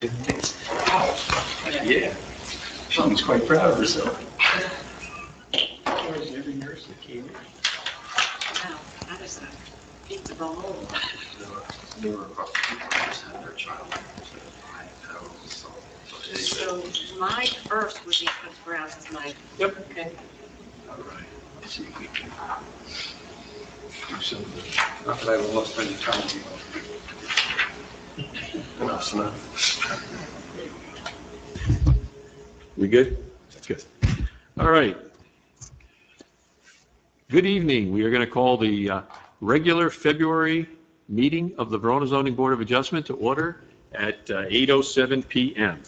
Yeah, she was quite proud of herself. Every nurse that came in. Wow, that is a pizza roll. They were about 2 hours had their child. So July 1st would be Chris Browse's night. Yep. Okay. All right. Let's see if we can do something. Not that I will lost any time. Enough's enough. We good? That's good. All right. Good evening. We are going to call the regular February meeting of the Verona Zoning Board of Adjustment to order at 8:07 p.m.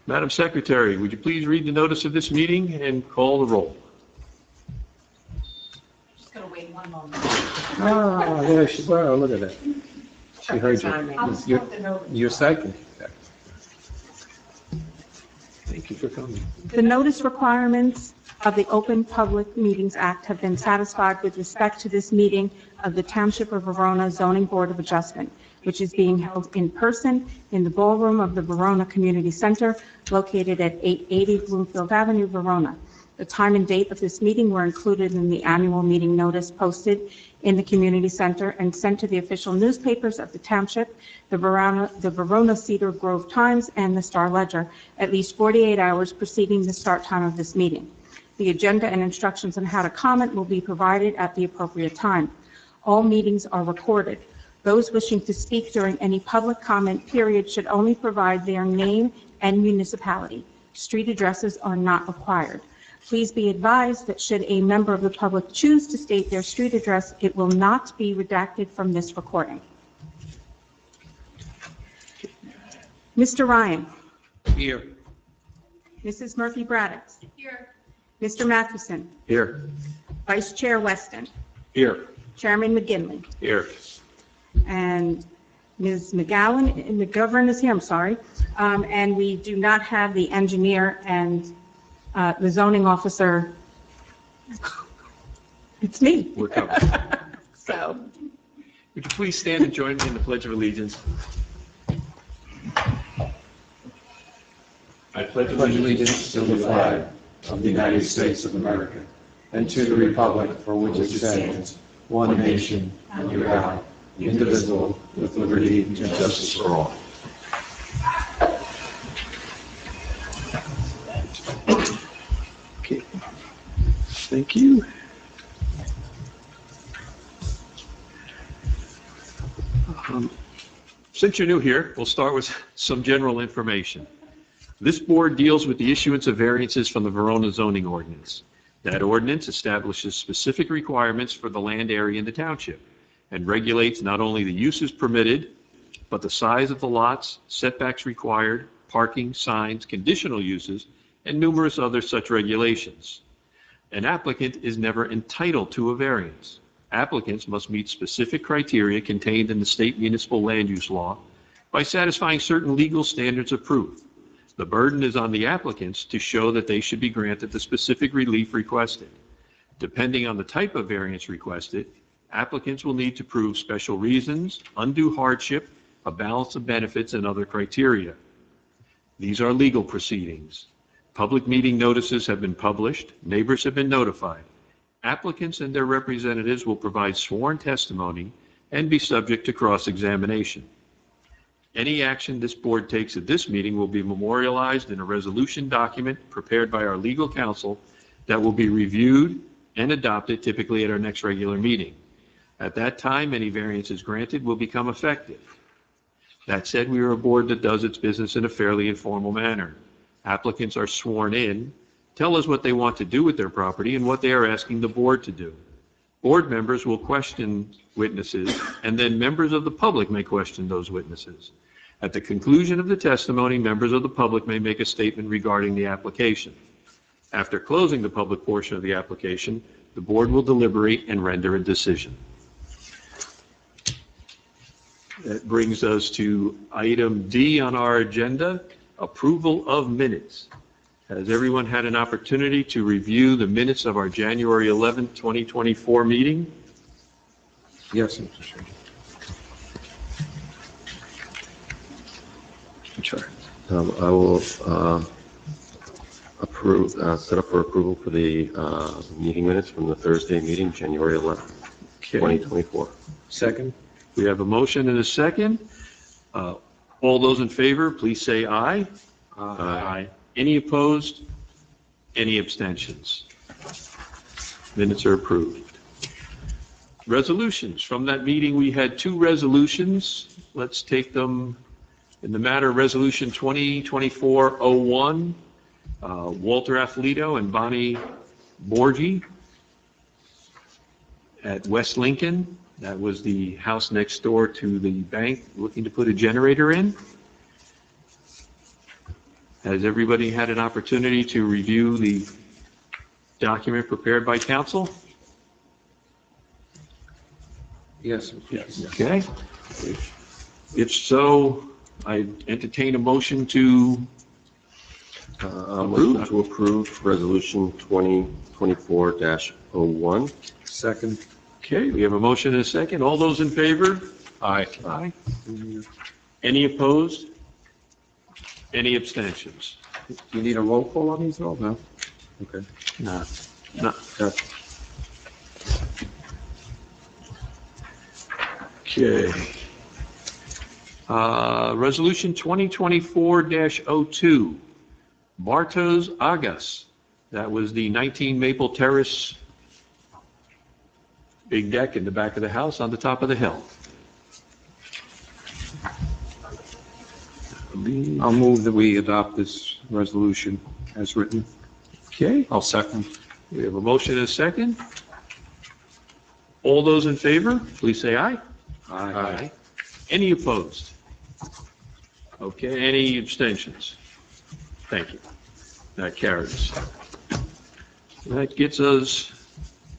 Madam Secretary, would you please read the notice of this meeting and call the roll? Just going to wait one moment. Ah, there she, wow, look at that. She heard you. You're second. Thank you for coming. The notice requirements of the Open Public Meetings Act have been satisfied with respect to this meeting of the Township of Verona Zoning Board of Adjustment, which is being held in person in the ballroom of the Verona Community Center located at 880 Bloomfield Avenue, Verona. The time and date of this meeting were included in the annual meeting notice posted in the community center and sent to the official newspapers of the township, the Verona Cedar Grove Times, and the Star Ledger, at least 48 hours preceding the start time of this meeting. The agenda and instructions on how to comment will be provided at the appropriate time. All meetings are recorded. Those wishing to speak during any public comment period should only provide their name and municipality. Street addresses are not required. Please be advised that should a member of the public choose to state their street address, it will not be redacted from this recording. Mr. Ryan. Here. Mrs. Murphy Braddock. Here. Mr. Matheson. Here. Vice Chair Weston. Here. Chairman McGinley. Here. And Ms. McGovern is here, I'm sorry. And we do not have the engineer and the zoning officer. It's me. We're covered. So, Would you please stand and join me in the Pledge of Allegiance? I pledge Pledge allegiance to the flag of the United States of America and to the republic for which it stands, one nation, under God, indivisible, with liberty and justice for all. Okay. Thank you. Since you're new here, we'll start with some general information. This board deals with the issuance of variances from the Verona zoning ordinance. That ordinance establishes specific requirements for the land area in the township and regulates not only the uses permitted, but the size of the lots, setbacks required, parking, signs, conditional uses, and numerous other such regulations. An applicant is never entitled to a variance. Applicants must meet specific criteria contained in the state municipal land use law by satisfying certain legal standards of proof. The burden is on the applicants to show that they should be granted the specific relief requested. Depending on the type of variance requested, applicants will need to prove special reasons, undue hardship, a balance of benefits, and other criteria. These are legal proceedings. Public meeting notices have been published, neighbors have been notified. Applicants and their representatives will provide sworn testimony and be subject to cross-examination. Any action this board takes at this meeting will be memorialized in a resolution document prepared by our legal counsel that will be reviewed and adopted typically at our next regular meeting. At that time, any variances granted will become effective. That said, we are a board that does its business in a fairly informal manner. Applicants are sworn in, tell us what they want to do with their property and what they are asking the board to do. Board members will question witnesses, and then members of the public may question those witnesses. At the conclusion of the testimony, members of the public may make a statement regarding the application. After closing the public portion of the application, the board will deliberate and render a decision. That brings us to item D on our agenda, approval of minutes. Has everyone had an opportunity to review the minutes of our January 11, 2024 meeting? Yes, Mr. Chairman. Sure. I will approve, set up for approval for the meeting minutes from the Thursday meeting, January 11th, Okay. 2024. Second? We have a motion and a second. All those in favor, please say aye. Aye. Any opposed? Any abstentions? Minutes are approved. Resolutions. From that meeting, we had 2 resolutions. Let's take them in the matter of Resolution 2024-01, Walter Athlito and Bonnie Borgi at West Lincoln. That was the house next door to the bank looking to put a generator in. Has everybody had an opportunity to review the document prepared by council? Yes. Okay. If so, I entertain a motion to I'll move to approve Resolution 2024-01. Second? Okay, we have a motion and a second. All those in favor? Aye. Aye. Any opposed? Any abstentions? Do you need a roll call on these all? No? Okay. No. No. Okay. Resolution 2024-02, Bartos Agas. That was the 19 Maple Terrace big deck in the back of the house on the top of the hill. I'll move that we adopt this resolution as written. Okay, I'll second. we have a motion and a second. All those in favor, please say aye. Aye. Any opposed? Okay, any abstentions? Thank you. That carries. That gets us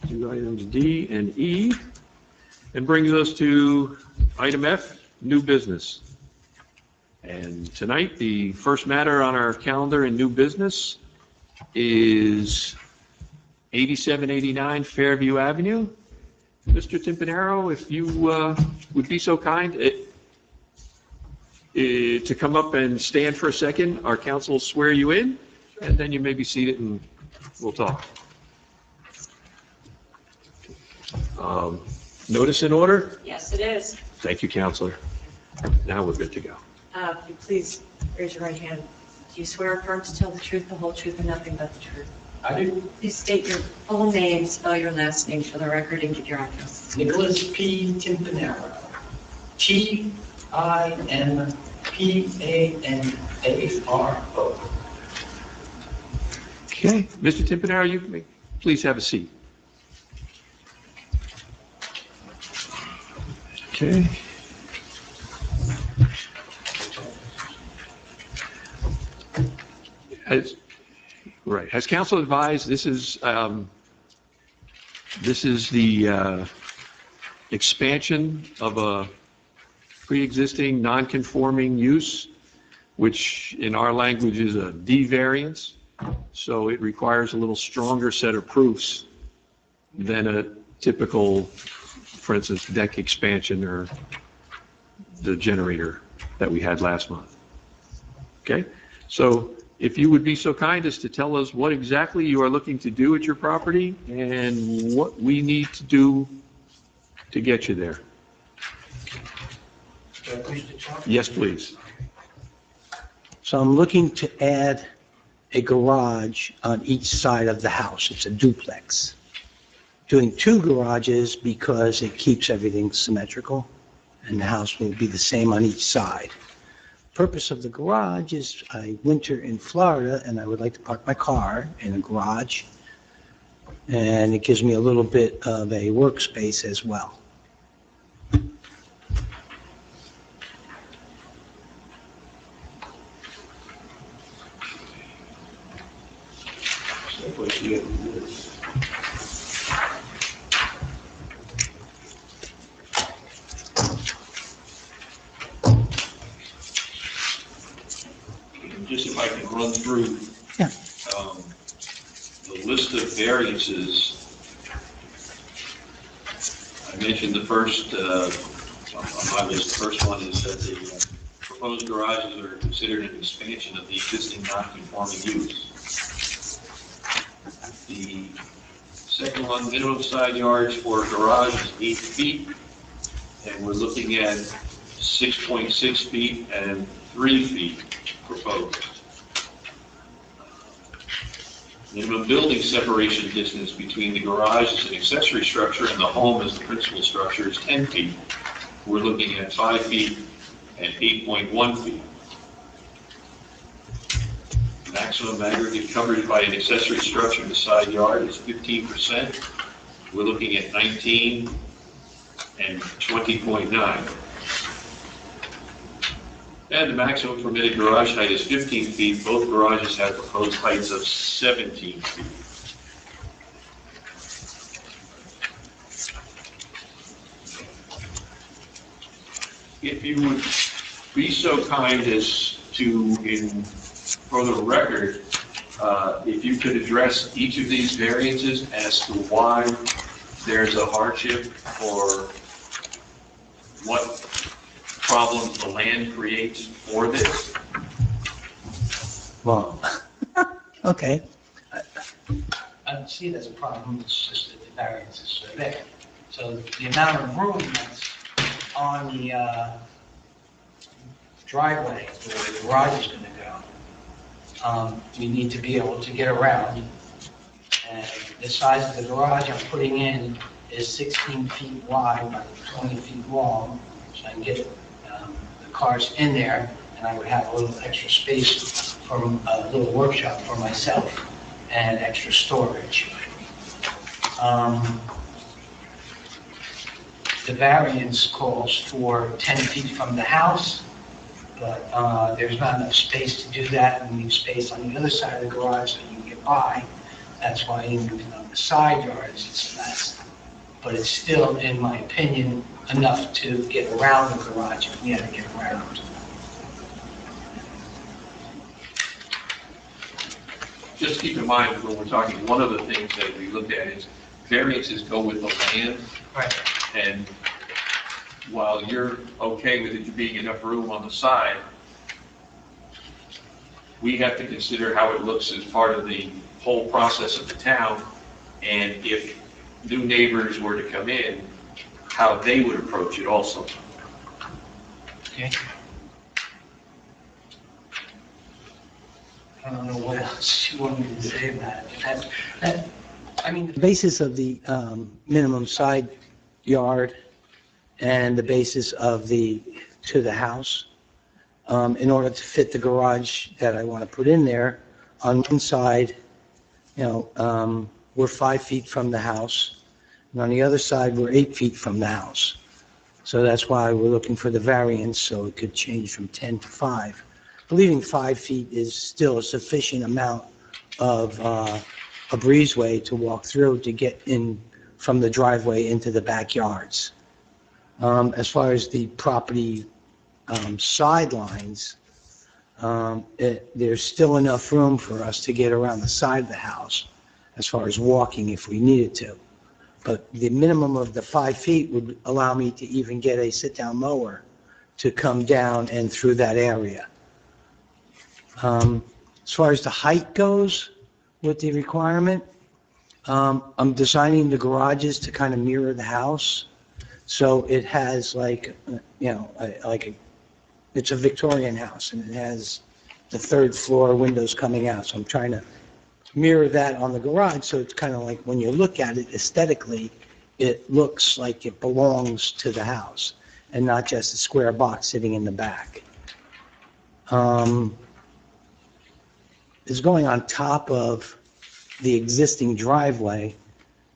to items D and E and brings us to item F, new business. And tonight, the first matter on our calendar in new business is 8789 Fairview Avenue. Mr. Timpanaro, if you would be so kind to come up and stand for a second, our counsel will swear you in, and then you may be seated and we'll talk. Notice in order? Yes, it is. Thank you, Counselor. Now we're good to go. If you please raise your right hand. Do you swear or affirm to tell the truth, the whole truth, and nothing but the truth? I do. Please state your full name, spell your last name for the record, and give your address. Nicholas P. Timpanaro. Timpanaro. Okay, Mr. Timpanaro, you may please have a seat. Okay. As counsel advised, this is the expansion of a pre-existing non-conforming use, which in our language is a D variance. So it requires a little stronger set of proofs than a typical, for instance, deck expansion or the generator that we had last month. Okay, so if you would be so kind as to tell us what exactly you are looking to do at your property and what we need to do to get you there. Yes, please. So I'm looking to add a garage on each side of the house. It's a duplex. Doing 2 garages because it keeps everything symmetrical, and the house will be the same on each side. Purpose of the garage is I winter in Florida, and I would like to park my car in a garage, and it gives me a little bit of a workspace as well. Just if I can run through Yeah. the list of variances. I mentioned the first, on my list, the first one is that the proposed garages are considered an expansion of the existing non-conforming use. The second one, minimum side yards for a garage is 8 feet, and we're looking at 6.6 feet and 3 feet proposed. Minimum building separation distance between the garage as an accessory structure and the home as the principal structure is 10 feet. We're looking at 5 feet and 8.1 feet. Maximum aggregate coverage by an accessory structure in the side yard is 15%. We're looking at 19 and 20.9. And the maximum permitted garage height is 15 feet. Both garages have proposed heights of 17 feet. If you would be so kind as to, for the record, if you could address each of these variances as to why there's a hardship or what problems the land creates for this. Well, okay. I don't see it as a problem, it's just that the variances are there. So the amount of room that's on the driveway where the garage is going to go, we need to be able to get around. And the size of the garage I'm putting in is 16 feet wide by 20 feet long, so I can get the cars in there, and I would have a little extra space for a little workshop for myself and extra storage. The variance calls for 10 feet from the house, but there's not enough space to do that, and we need space on the other side of the garage so you can get by. That's why even on the side yards, it's less. But it's still, in my opinion, enough to get around the garage if we had to get around. Just keep in mind when we're talking, one of the things that we looked at is variances go with the land. Right. And while you're okay with it being enough room on the side, we have to consider how it looks as part of the whole process of the town. And if new neighbors were to come in, how they would approach it also. Okay. I don't know what else you want me to say about it. I mean, The basis of the minimum side yard and the basis of to the house, in order to fit the garage that I want to put in there, on one side, we're 5 feet from the house, and on the other side, we're 8 feet from the house. So that's why we're looking for the variance, so it could change from 10 to 5. Believing 5 feet is still a sufficient amount of a breezeway to walk through to get in from the driveway into the backyards. As far as the property sidelines, there's still enough room for us to get around the side of the house as far as walking if we needed to. But the minimum of the 5 feet would allow me to even get a sit-down mower to come down and through that area. As far as the height goes with the requirement, I'm designing the garages to kind of mirror the house. So it has it's a Victorian house, and it has the third floor windows coming out. So I'm trying to mirror that on the garage, so it's kind of like when you look at it aesthetically, it looks like it belongs to the house and not just a square box sitting in the back. It's going on top of the existing driveway,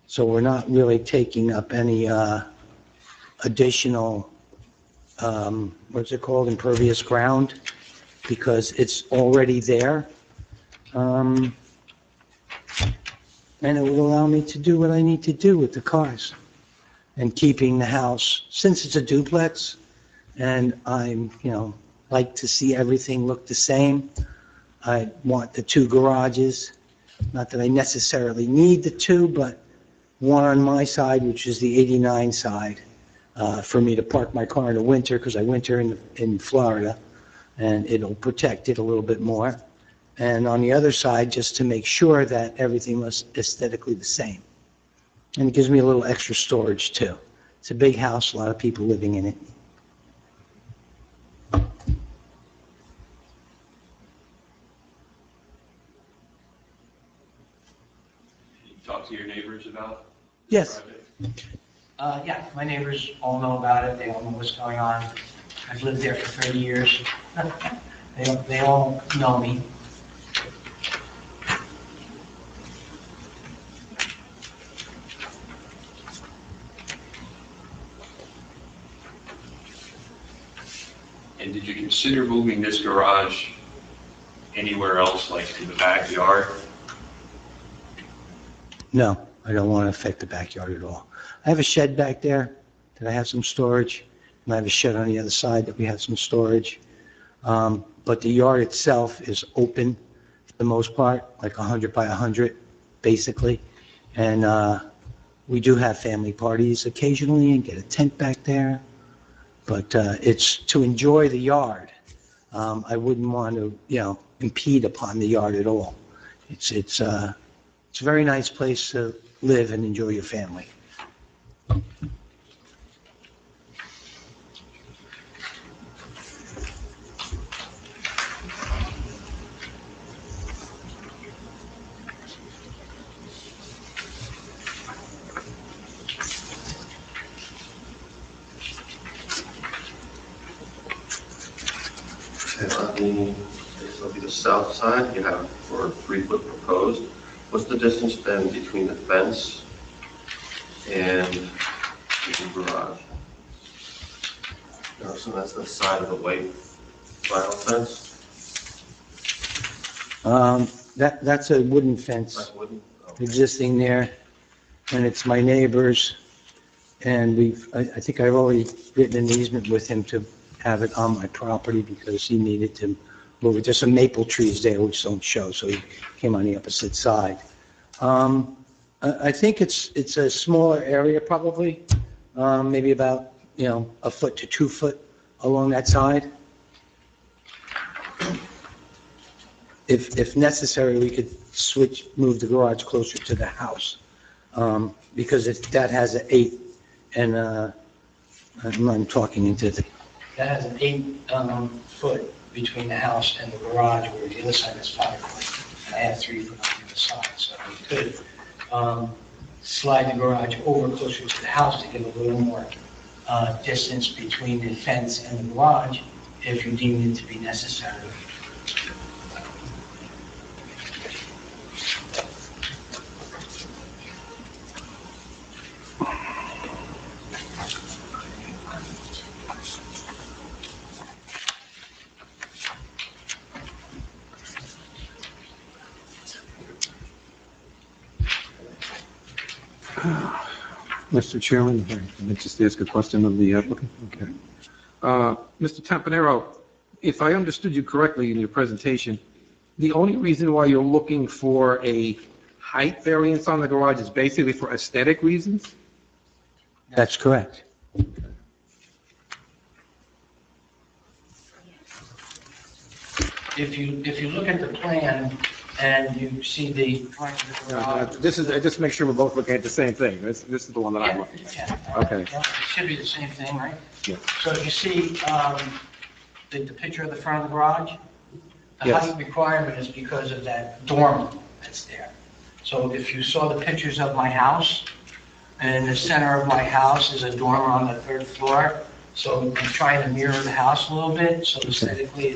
so we're not really taking up any additional, what's it called, impervious ground, because it's already there. And it will allow me to do what I need to do with the cars and keeping the house, since it's a duplex, and I'm, like to see everything look the same. I want the 2 garages, not that I necessarily need the 2, but one on my side, which is the 89 side, for me to park my car in the winter, because I winter in Florida, and it'll protect it a little bit more. And on the other side, just to make sure that everything was aesthetically the same. And it gives me a little extra storage too. It's a big house, a lot of people living in it. You talk to your neighbors about this Yes. project? Yeah, my neighbors all know about it, they all know what's going on. I've lived there for 30 years. They all know me. And did you consider moving this garage anywhere else, like in the backyard? No, I don't want to affect the backyard at all. I have a shed back there that I have some storage, and I have a shed on the other side that we have some storage. But the yard itself is open for the most part, like 100 by 100, basically. And we do have family parties occasionally and get a tent back there. But it's to enjoy the yard. I wouldn't want to, impede upon the yard at all. It's a very nice place to live and enjoy your family. And this will be the south side, you have for 3-foot proposed. What's the distance then between the fence and the garage? So that's the side of the white vinyl fence? That's a wooden fence That's wooden? Okay. existing there, and it's my neighbor's. And I think I've already written an easement with him to have it on my property because he needed to move it. There's some maple trees there which don't show, so he came on the opposite side. I think it's a smaller area probably, maybe about, 1 foot to 2 foot along that side. If necessary, we could move the garage closer to the house, because that has an 8, and I'm talking into the, That has an 8 foot between the house and the garage, where the other side is 5 foot. And I have 3 foot on the other side, so we could slide the garage over closer to the house to give a little more distance between the fence and the garage if you deem it to be necessary. Mr. Chairman, let me just ask a question of the applicant. Okay. Mr. Tampanero, if I understood you correctly in your presentation, the only reason why you're looking for a height variance on the garage is basically for aesthetic reasons? that's correct. If you look at the plan and you see the front of the garage. This is, just make sure we're both looking at the same thing. This is the one that I'm looking at. Yeah. Okay. Yeah, it should be the same thing, right? Yeah. So if you see the picture of the front of the garage, the Yes. height requirement is because of that dormer that's there. So if you saw the pictures of my house, and in the center of my house is a dormer on the 3rd floor, so I'm trying to mirror the house a little bit, so aesthetically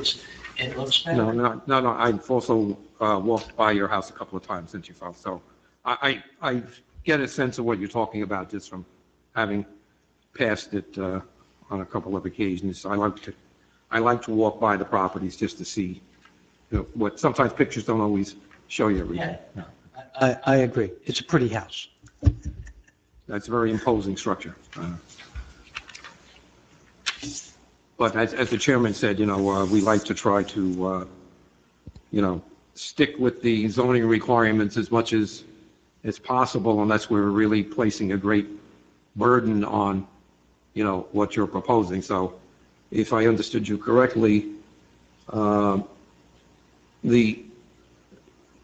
it looks better. No, I've also walked by your house a couple of times since you filed, so I get a sense of what you're talking about just from having passed it on a couple of occasions. I like to walk by the properties just to see, what sometimes pictures don't always show you everything. Yeah. I agree. It's a pretty house. That's a very imposing structure. But as the chairman said, we like to try to, stick with the zoning requirements as much as possible, unless we're really placing a great burden on, what you're proposing. So if I understood you correctly, The,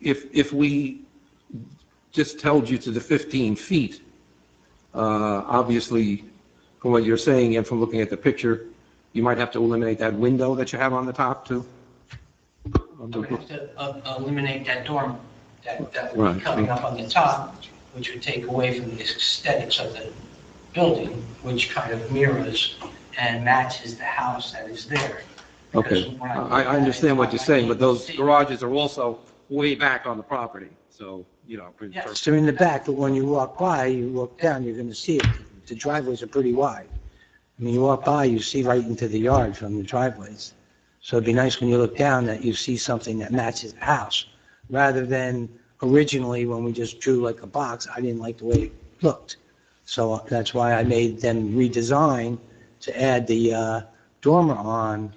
if we just held you to the 15 feet, obviously, from what you're saying and from looking at the picture, you might have to eliminate that window that you have on the top too? I would have to eliminate that dormer that would Right. be coming up on the top, which would take away from the aesthetics of the building, which kind of mirrors and matches the house that is there. Okay, Because when I understand what you're saying, but those garages are also way back on the property, so, you know. Yes. They're in the back, but when you walk by, you look down, you're gonna see it. The driveways are pretty wide. I mean, you walk by, you see right into the yard from the driveways. So it'd be nice when you look down that you see something that matches the house, rather than originally when we just drew like a box, I didn't like the way it looked. So that's why I made them redesign to add the dormer on,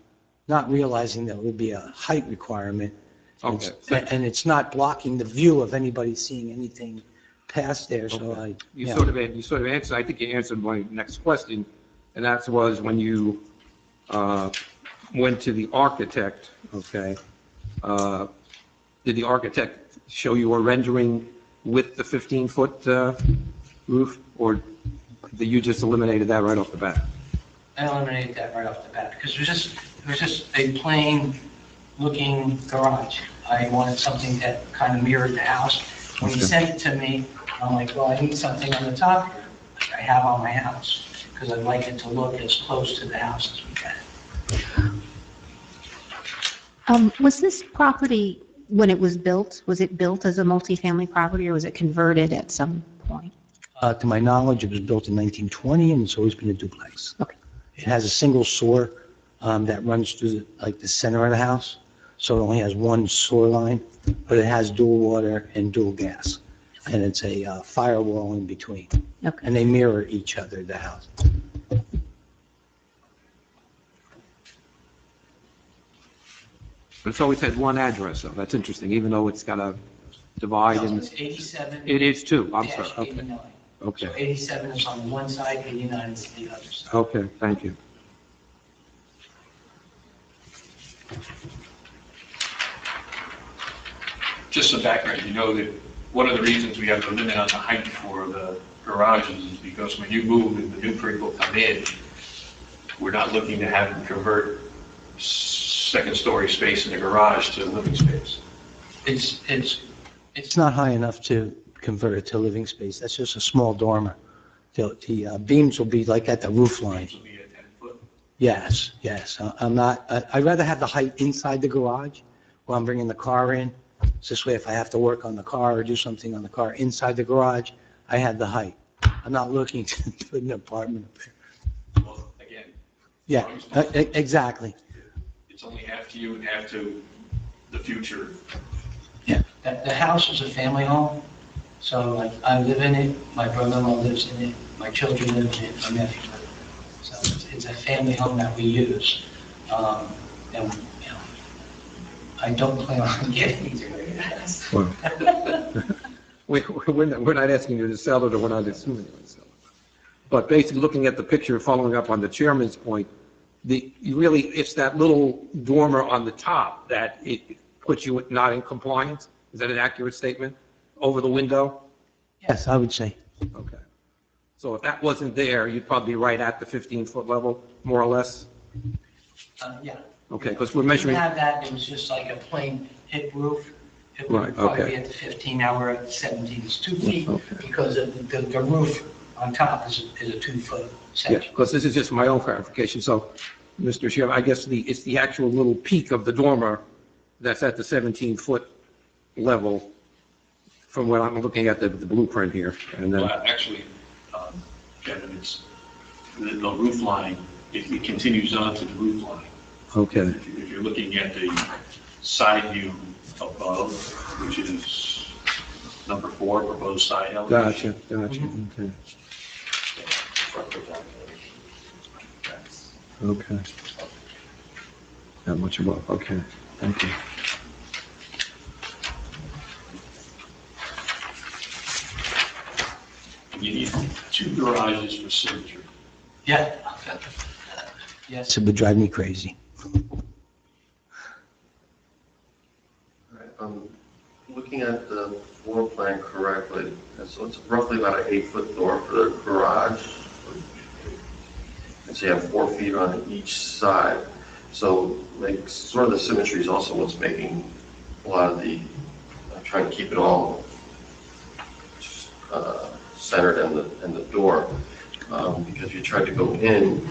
not realizing that it would be a height requirement. Okay. And it's not blocking the view of anybody seeing anything past there, so I, You yeah. sort of answered, I think you answered my next question, and that was when you went to the architect, okay, did the architect show you a rendering with the 15-foot roof, or did you just eliminated that right off the bat? I eliminated that right off the bat, because it was just a plain looking garage. I wanted something that kind of mirrored the house. When he Okay. sent it to me, I'm like, well, I need something on the top here, like I have on my house, because I'd like it to look as close to the house as we can. Was this property, when it was built, was it built as a multifamily property or was it converted at some point? To my knowledge, it was built in 1920 and it's always been a duplex. Okay. It has a single sewer that runs through like the center of the house, so it only has one sewer line, but it has dual water and dual gas. And it's a firewall in between. Okay. And they mirror each other, the house. It's always had one address, though, that's interesting, even though it's got a divide No, and, it's 87. it is too, I'm sorry, dash okay, 89. So okay, 87 is on one side, 89 is the other side. okay, thank you. Just some background, you know that one of the reasons we have the limit on the height for the garages is because when you move and the new people come in, we're not looking to have them convert second-story space in the garage to living space. It's not high enough to convert it to living space. That's just a small dormer. The beams will be like at the roof line. This will be a 10-foot. Yes, yes. I'm not, I'd rather have the height inside the garage while I'm bringing the car in. So this way, if I have to work on the car or do something on the car inside the garage, I have the height. I'm not looking to put an apartment up there. Well, again, Yeah, exactly. it's only half to you and half to the future. The house is a family home, so like, I live in it, my brother-in-law lives in it, my children live in it, my nephew lives in it. So it's a family home that we use. And, you know, I don't plan on getting either. Well, we're not asking you to sell it, or we're not assuming you're going to sell it. But basically, looking at the picture, following up on the chairman's point, it's that little dormer on the top that it puts you not in compliance? Is that an accurate statement? Over the window? Yes, I would say. Okay. So if that wasn't there, you'd probably be right at the 15-foot level, more or less? Yeah. Okay, because we're If we measuring, had that, it was just like a plain hip roof. It would Right, probably okay. be at the 15, now we're at 17, it's 2 feet, Okay. because the roof on top is a 2-foot yeah, section. because this is just my own clarification. So, Mr. Chairman, I guess it's the actual little peak of the dormer that's at the 17-foot level from what I'm looking at the blueprint here. And then, Well, actually, Kevin, it's the roof line, it continues on to the roof line. okay, If you're looking at the side view above, which is number 4, proposed side elevation. gotcha, okay. Not much above, okay, thank you. You need 2 garages for symmetry. Yeah. Yes. It would drive me crazy. looking at the floor plan correctly, so it's roughly about an 8-foot door for the garage. And so you have 4 feet on each side. So like sort of the symmetry is also what's making a lot of the, trying to keep it all centered in the door. Because if you try to go in,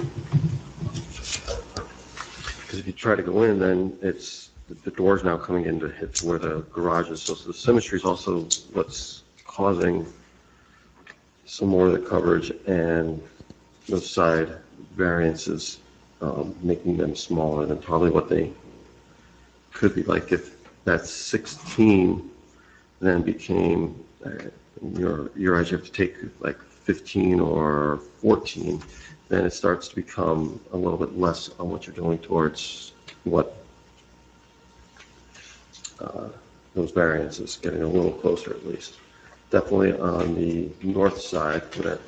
then it's, the door's now coming in to hit where the garage is. So the symmetry is also what's causing some more of the coverage and those side variances, making them smaller than probably what they could be. Like if that 16 then became, you have to take like 15 or 14, then it starts to become a little bit less on what you're doing towards what those variances, getting a little closer at least. Definitely on the north side, where that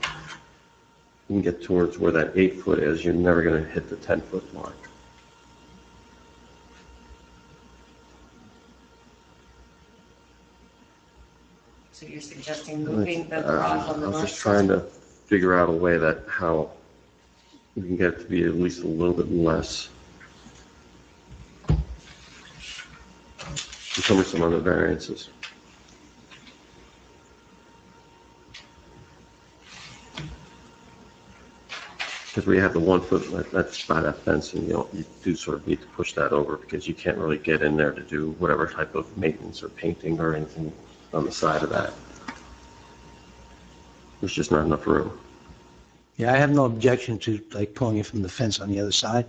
you can get towards where that 8-foot is, you're never going to hit the 10-foot mark. So you're suggesting moving the garage on the I was north just side? trying to figure out a way that how we can get it to be at least a little bit less. Some other variances. Because we have the 1 foot, that's by that fence, and you do sort of need to push that over because you can't really get in there to do whatever type of maintenance or painting or anything on the side of that. There's just not enough room. Yeah, I have no objection to like pulling it from the fence on the other side,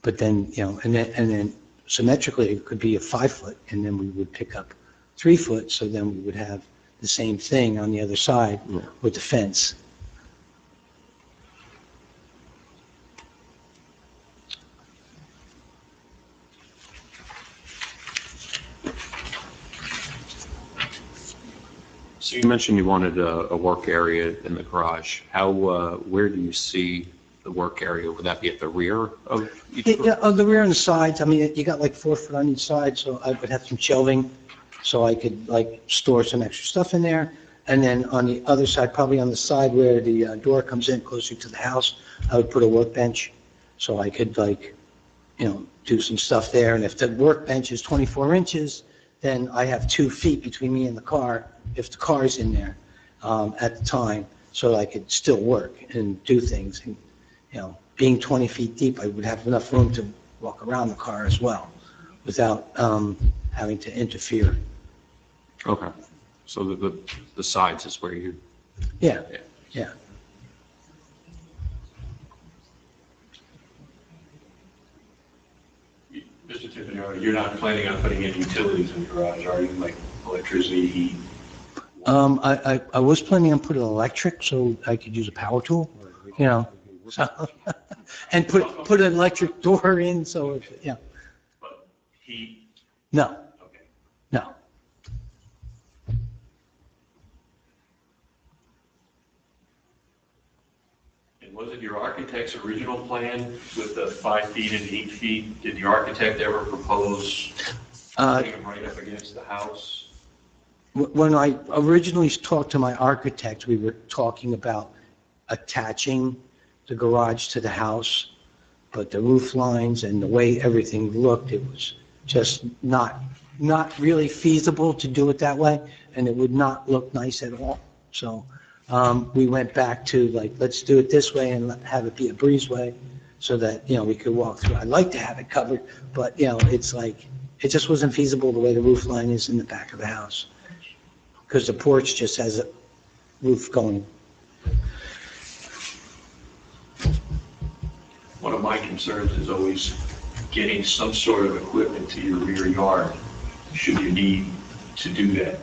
but then, and then symmetrically, it could be a 5-foot, and then we would pick up 3 foot, so then we would have the same thing on the other side with the fence. So you mentioned you wanted a work area in the garage. Where do you see the work area? Would that be at the rear of each? Yeah, on the rear and the sides, I mean, you got like 4 foot on each side, so I would have some shelving, so I could like store some extra stuff in there. And then on the other side, probably on the side where the door comes in closer to the house, I would put a workbench, so I could like, do some stuff there. And if the workbench is 24 inches, then I have 2 feet between me and the car, if the car's in there at the time, so I could still work and do things. And, being 20 feet deep, I would have enough room to walk around the car as well without having to interfere. Okay. So the sides is where you... Yeah. Mr. Tiffany, you're not planning on putting in utilities in the garage, are you, like electricity, heat? I was planning on putting electric so I could use a power tool, so, and put an electric door in, so, But heat, No, okay. no. And was it your architect's original plan with the 5 feet and 8 feet? Did the architect ever propose putting them right up against the house? When I originally talked to my architect, we were talking about attaching the garage to the house, but the roof lines and the way everything looked, it was just not really feasible to do it that way, and it would not look nice at all. So we went back to like, let's do it this way and have it be a breezeway so that, we could walk through. I'd like to have it covered, but, it's like, it just wasn't feasible the way the roof line is in the back of the house, because the porch just has a roof going. One of my concerns is always getting some sort of equipment to your rear yard, should you need to do that.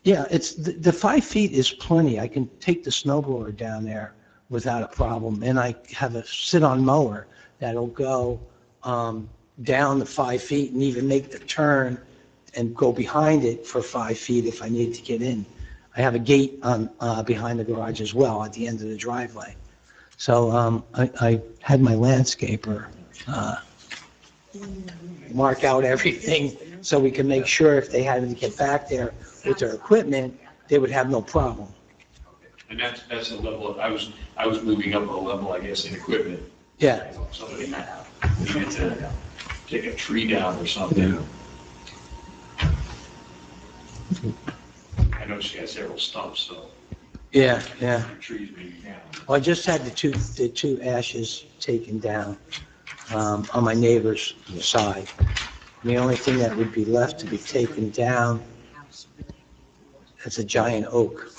Yeah, it's, the 5 feet is plenty. I can take the snow blower down there without a problem, and I have a sit-on mower that'll go down the 5 feet and even make the turn and go behind it for 5 feet if I need to get in. I have a gate on behind the garage as well at the end of the driveway. So I had my landscaper mark out everything so we can make sure if they had to get back there with their equipment, they would have no problem. And that's the level, I was moving up a level, I guess, in equipment. Yeah, Somebody needed to take a tree down or something. I noticed you had several stumps, so yeah. trees maybe down. Well, I just had the two ashes taken down on my neighbor's side. And the only thing that would be left to be taken down is a giant oak.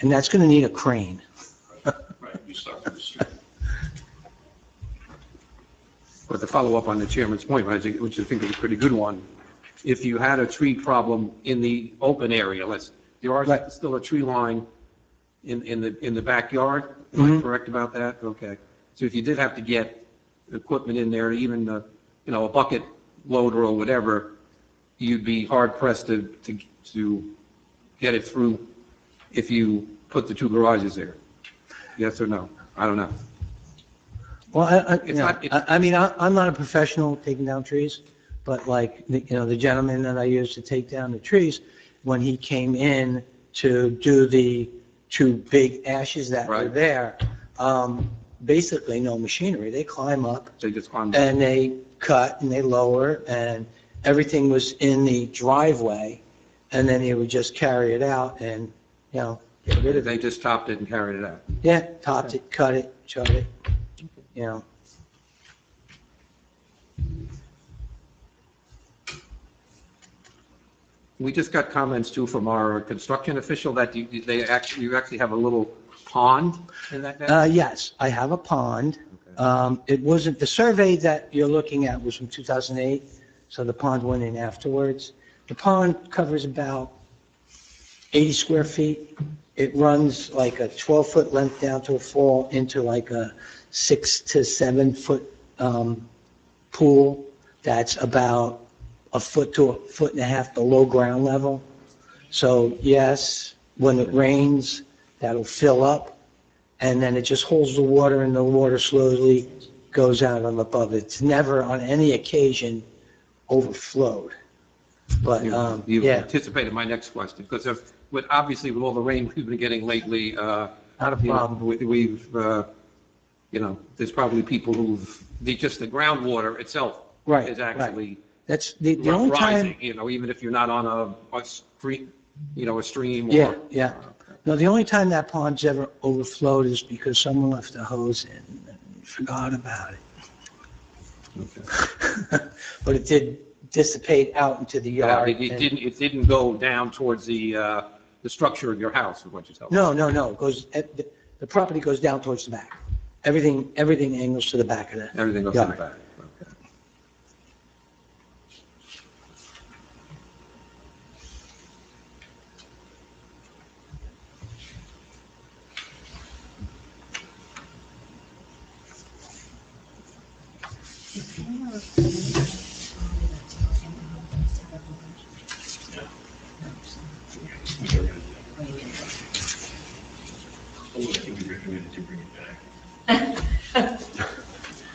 And that's going to need a crane. Right, you start with the street. But to follow up on the chairman's point, which I think is a pretty good one, if you had a tree problem in the open area, there are Right. still a tree line in the backyard, am I Mhm. correct about that? Okay. So if you did have to get equipment in there, even, a bucket loader or whatever, you'd be hard pressed to get it through if you put the two garages there. Yes or no? I don't know. Well, It's not- I mean, I'm not a professional taking down trees, but like, the gentleman that I used to take down the trees, when he came in to do the two big ashes that were Right. there, basically no machinery. They climb up They just climbed. and they cut and they lower, and everything was in the driveway, and then he would just carry it out and, get rid of it. They just chopped it and carried it out. Yeah, topped it, cut it, shut it, We just got comments too from our construction official that you actually have a little pond in that. Yes, I have a pond. It wasn't, the survey that you're looking at was from 2008, so the pond went in afterwards. The pond covers about 80 square feet. It runs like a 12-foot length down to a fall into like a 6 to 7 foot pool that's about a foot to a foot and a half below ground level. So yes, when it rains, that'll fill up, and then it just holds the water, and the water slowly goes out on above it. It's never on any occasion overflowed. But, You yeah, anticipated my next question, because obviously with all the rain we've been getting lately, not a problem. we've, there's probably people just the groundwater itself Right, is right. actually That's the only rising, time, even if you're not on a stream, a stream or. yeah, yeah. No, the only time that pond's ever overflowed is because someone left a hose in and forgot about it. But it did dissipate out into the Yeah, yard. it didn't go down towards the structure of your house, is what you're telling me. No, it goes, the property goes down towards the back. Everything angles to the back of the Everything goes in the yard. back. Okay. I think we recommended to bring it back.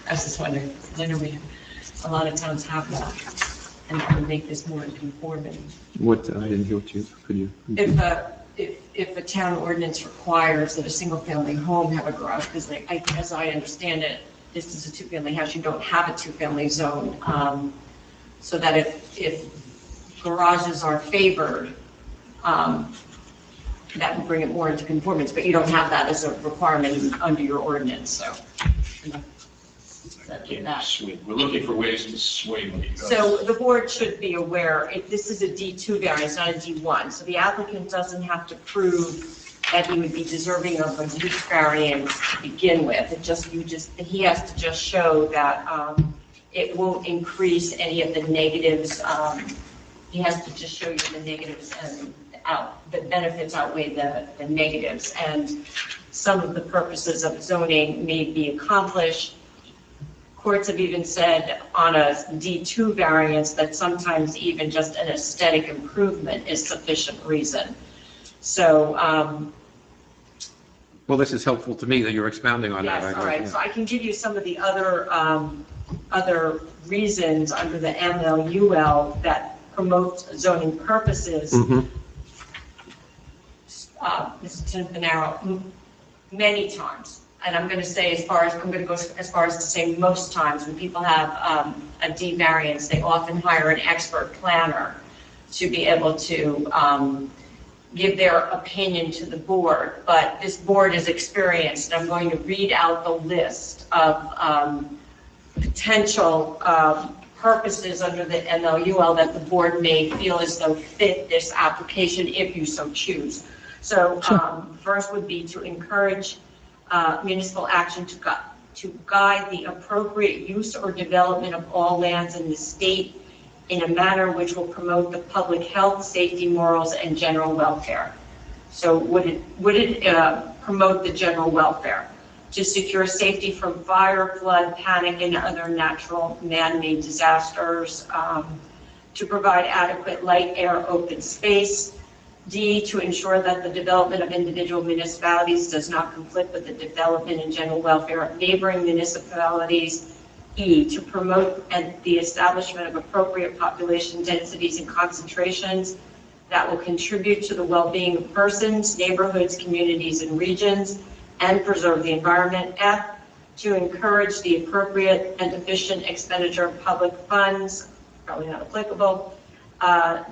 I was just wondering, 'cause I know a lot of towns have that, and that would make this more conforming. I didn't hear what could you? If a town ordinance requires that a single-family home have a garage, because as I understand it, this is a two-family house, you don't have a two-family zone, so that if garages are favored, that would bring it more into conformance, but you don't have that as a requirement under your ordinance, so. Can't swing. We're looking for ways to swing. So the board should be aware, this is a D2 variance, not a D1, so the applicant doesn't have to prove that he would be deserving of a use variance to begin with. He has to just show that it won't increase any of the negatives. He has to just show you the negatives and the benefits outweigh the negatives. And some of the purposes of zoning may be accomplished. Courts have even said on a D2 variance that sometimes even just an aesthetic improvement is sufficient reason. So, Well, this is helpful to me that you're expounding on that. yes, all right. So I can give you some of the other other reasons under the MLUL that promote zoning purposes, Mhm. Mr. Timpanaro, many times, and I'm going to say I'm going to go as far as to say most times, when people have a D variance, they often hire an expert planner to be able to give their opinion to the board. But this board is experienced, and I'm going to read out the list of potential purposes under the MLUL that the board may feel as though fit this application if you so choose. So first would be to encourage municipal action to guide the appropriate use or development of all lands in the state in a manner which will promote the public health, safety, morals, and general welfare. So would it promote the general welfare? To secure safety from fire, flood, panic, and other natural man-made disasters, to provide adequate light, air, open space. D, to ensure that the development of individual municipalities does not conflict with the development and general welfare of neighboring municipalities. E, to promote the establishment of appropriate population densities and concentrations that will contribute to the well-being of persons, neighborhoods, communities, and regions, and preserve the environment. F, to encourage the appropriate and efficient expenditure of public funds, probably not applicable.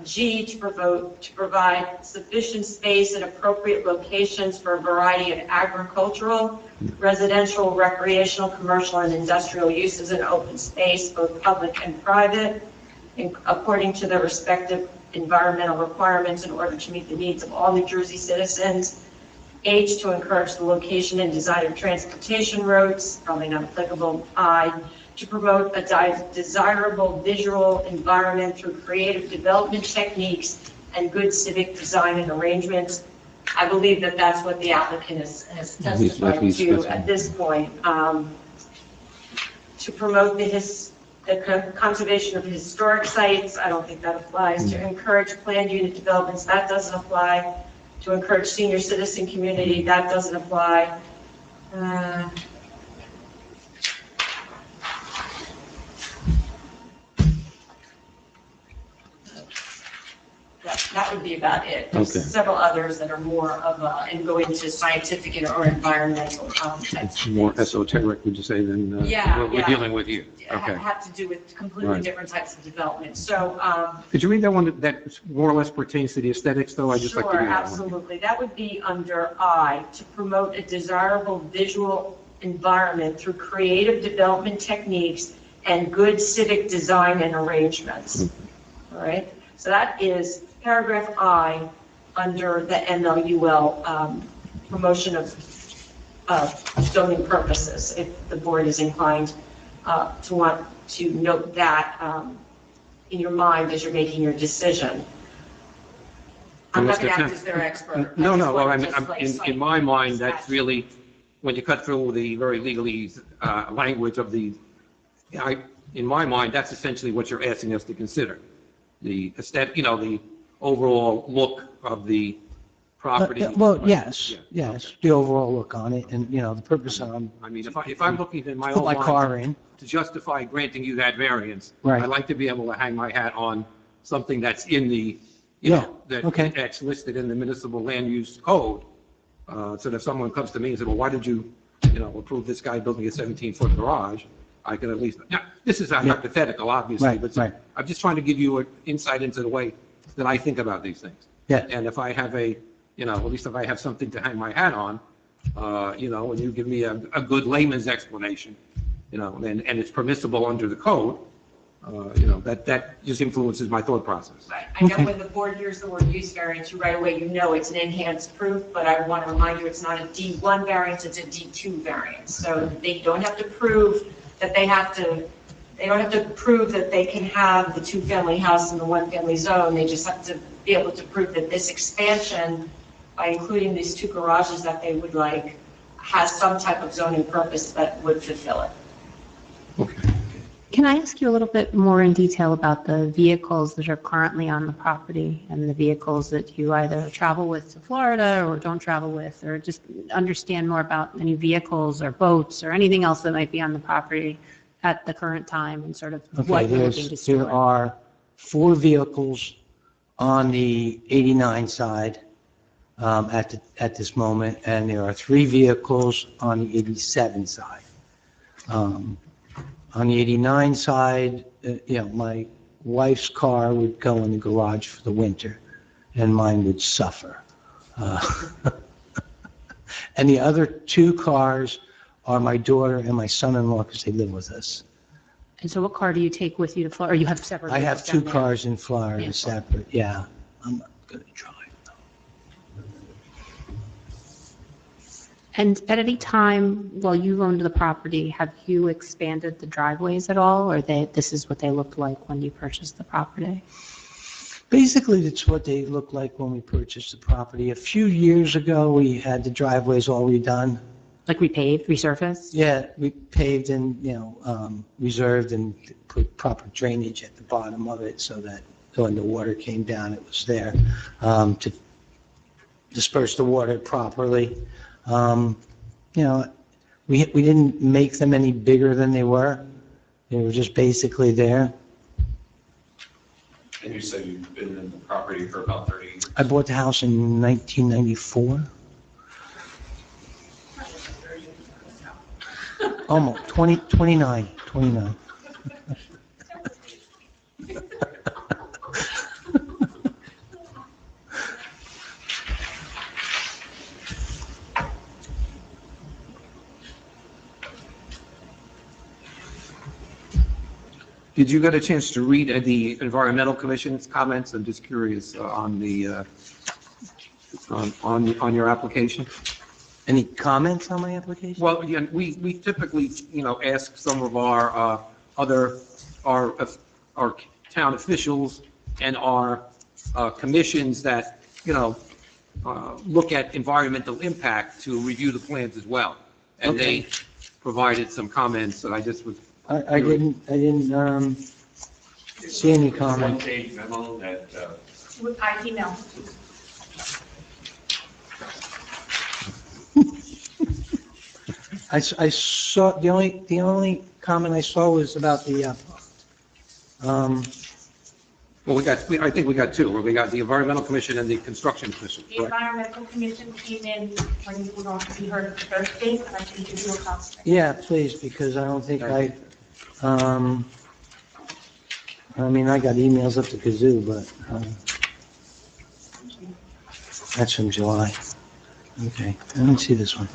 G, to provide sufficient space and appropriate locations for a variety of agricultural, residential, recreational, commercial, and industrial uses in open space, both public and private, according to their respective environmental requirements in order to meet the needs of all New Jersey citizens. H, to encourage the location and design of transportation routes, probably not applicable. I, to promote a desirable visual environment through creative development techniques and good civic design and arrangements. I believe that that's what the applicant has testified to at this point. To promote the conservation of historic sites, I don't think that applies. To encourage planned unit developments, that doesn't apply. To encourage senior citizen community, that doesn't apply. That would be about it. There's Okay. several others that are more of and go into scientific or environmental types. It's more esoteric, would you say, than Yeah, what we're yeah. dealing with here? Okay. Have to do with completely Right. different types of development. So, Could you read that one that more or less pertains to the aesthetics, though? I just like to sure, read that one. absolutely. That would be under I, to promote a desirable visual environment through creative development techniques and good civic design and arrangements. All right? So that is paragraph I under the MLUL, promotion of zoning purposes, if the board is inclined to want to note that in your mind as you're making your decision. I'm not going to act as their expert. No, no, well, I just want to just, like, in my mind, that's statute. really, when you cut through the very legalese language of in my mind, that's essentially what you're asking us to consider. The aesthetic, the overall look of the property. Well, yes, Yeah. yes, the overall look on it, and, the purpose of, I mean, if I'm looking in my put own my mind car in, to justify granting you that variance, Right. I'd like to be able to hang my hat on something that's in the, Yeah, okay. that's listed in the municipal land use code. So that if someone comes to me and says, well, why did you, approve this guy building a 17-foot garage? I can at least, now, this is a hypothetical, obviously, Right, but right. I'm just trying to give you an insight into the way that I think about these things. Yeah. And if I have at least if I have something to hang my hat on, and you give me a good layman's explanation, and it's permissible under the code, that just influences my thought process. Right. I know when the board hears the word use variance, you right away, it's an enhanced proof, but I want to remind you, it's not a D1 variance, it's a D2 variance. So they don't have to prove that they don't have to prove that they can have the two-family house in the one-family zone. They just have to be able to prove that this expansion, by including these two garages that they would like, has some type of zoning purpose that would fulfill it. Okay. Can I ask you a little bit more in detail about the vehicles that are currently on the property and the vehicles that you either travel with to Florida or don't travel with, or just understand more about any vehicles or boats or anything else that might be on the property at the current time and sort of Okay, what you're looking to there store? are 4 vehicles on the 89 side at this moment, and there are 3 vehicles on the 87 side. On the 89 side, my wife's car would go in the garage for the winter, and mine would suffer. And the other 2 cars are my daughter and my son-in-law because they live with us. And so what car do you take with you to Florida? Or you have separate? I have vehicles 2 down there? cars in Florida, In Florida. separate, yeah. I'm not going to drive, though. And at any time while you owned the property, have you expanded the driveways at all? Or this is what they looked like when you purchased the property? Basically, it's what they looked like when we purchased the property. A few years ago, we had the driveways all redone. Like repaved, resurfaced? Yeah, we paved and, reserved and put proper drainage at the bottom of it so that when the water came down, it was there to disperse the water properly. We didn't make them any bigger than they were. They were just basically there. And you said you've been in the property for about 30 years? I bought the house in 1994. Almost, 29. Did you get a chance to read the Environmental Commission's comments? I'm just curious on the, on your application. Any comments on my application? Well, again, we typically, ask some of our our town officials and our commissions that, look at environmental impact to review the plans as well. And they provided some comments, and I just was. I didn't see any comments. One-page memo that, I email. I saw, the only comment I saw was about the, Well, I think we got 2. We got the Environmental Commission and the Construction Commission. The Environmental Commission came in when you were going to be heard Thursday, and I can give you a copy. yeah, please, because I don't think I got emails up to kazoo, but, that's from July. Okay, I don't see this one.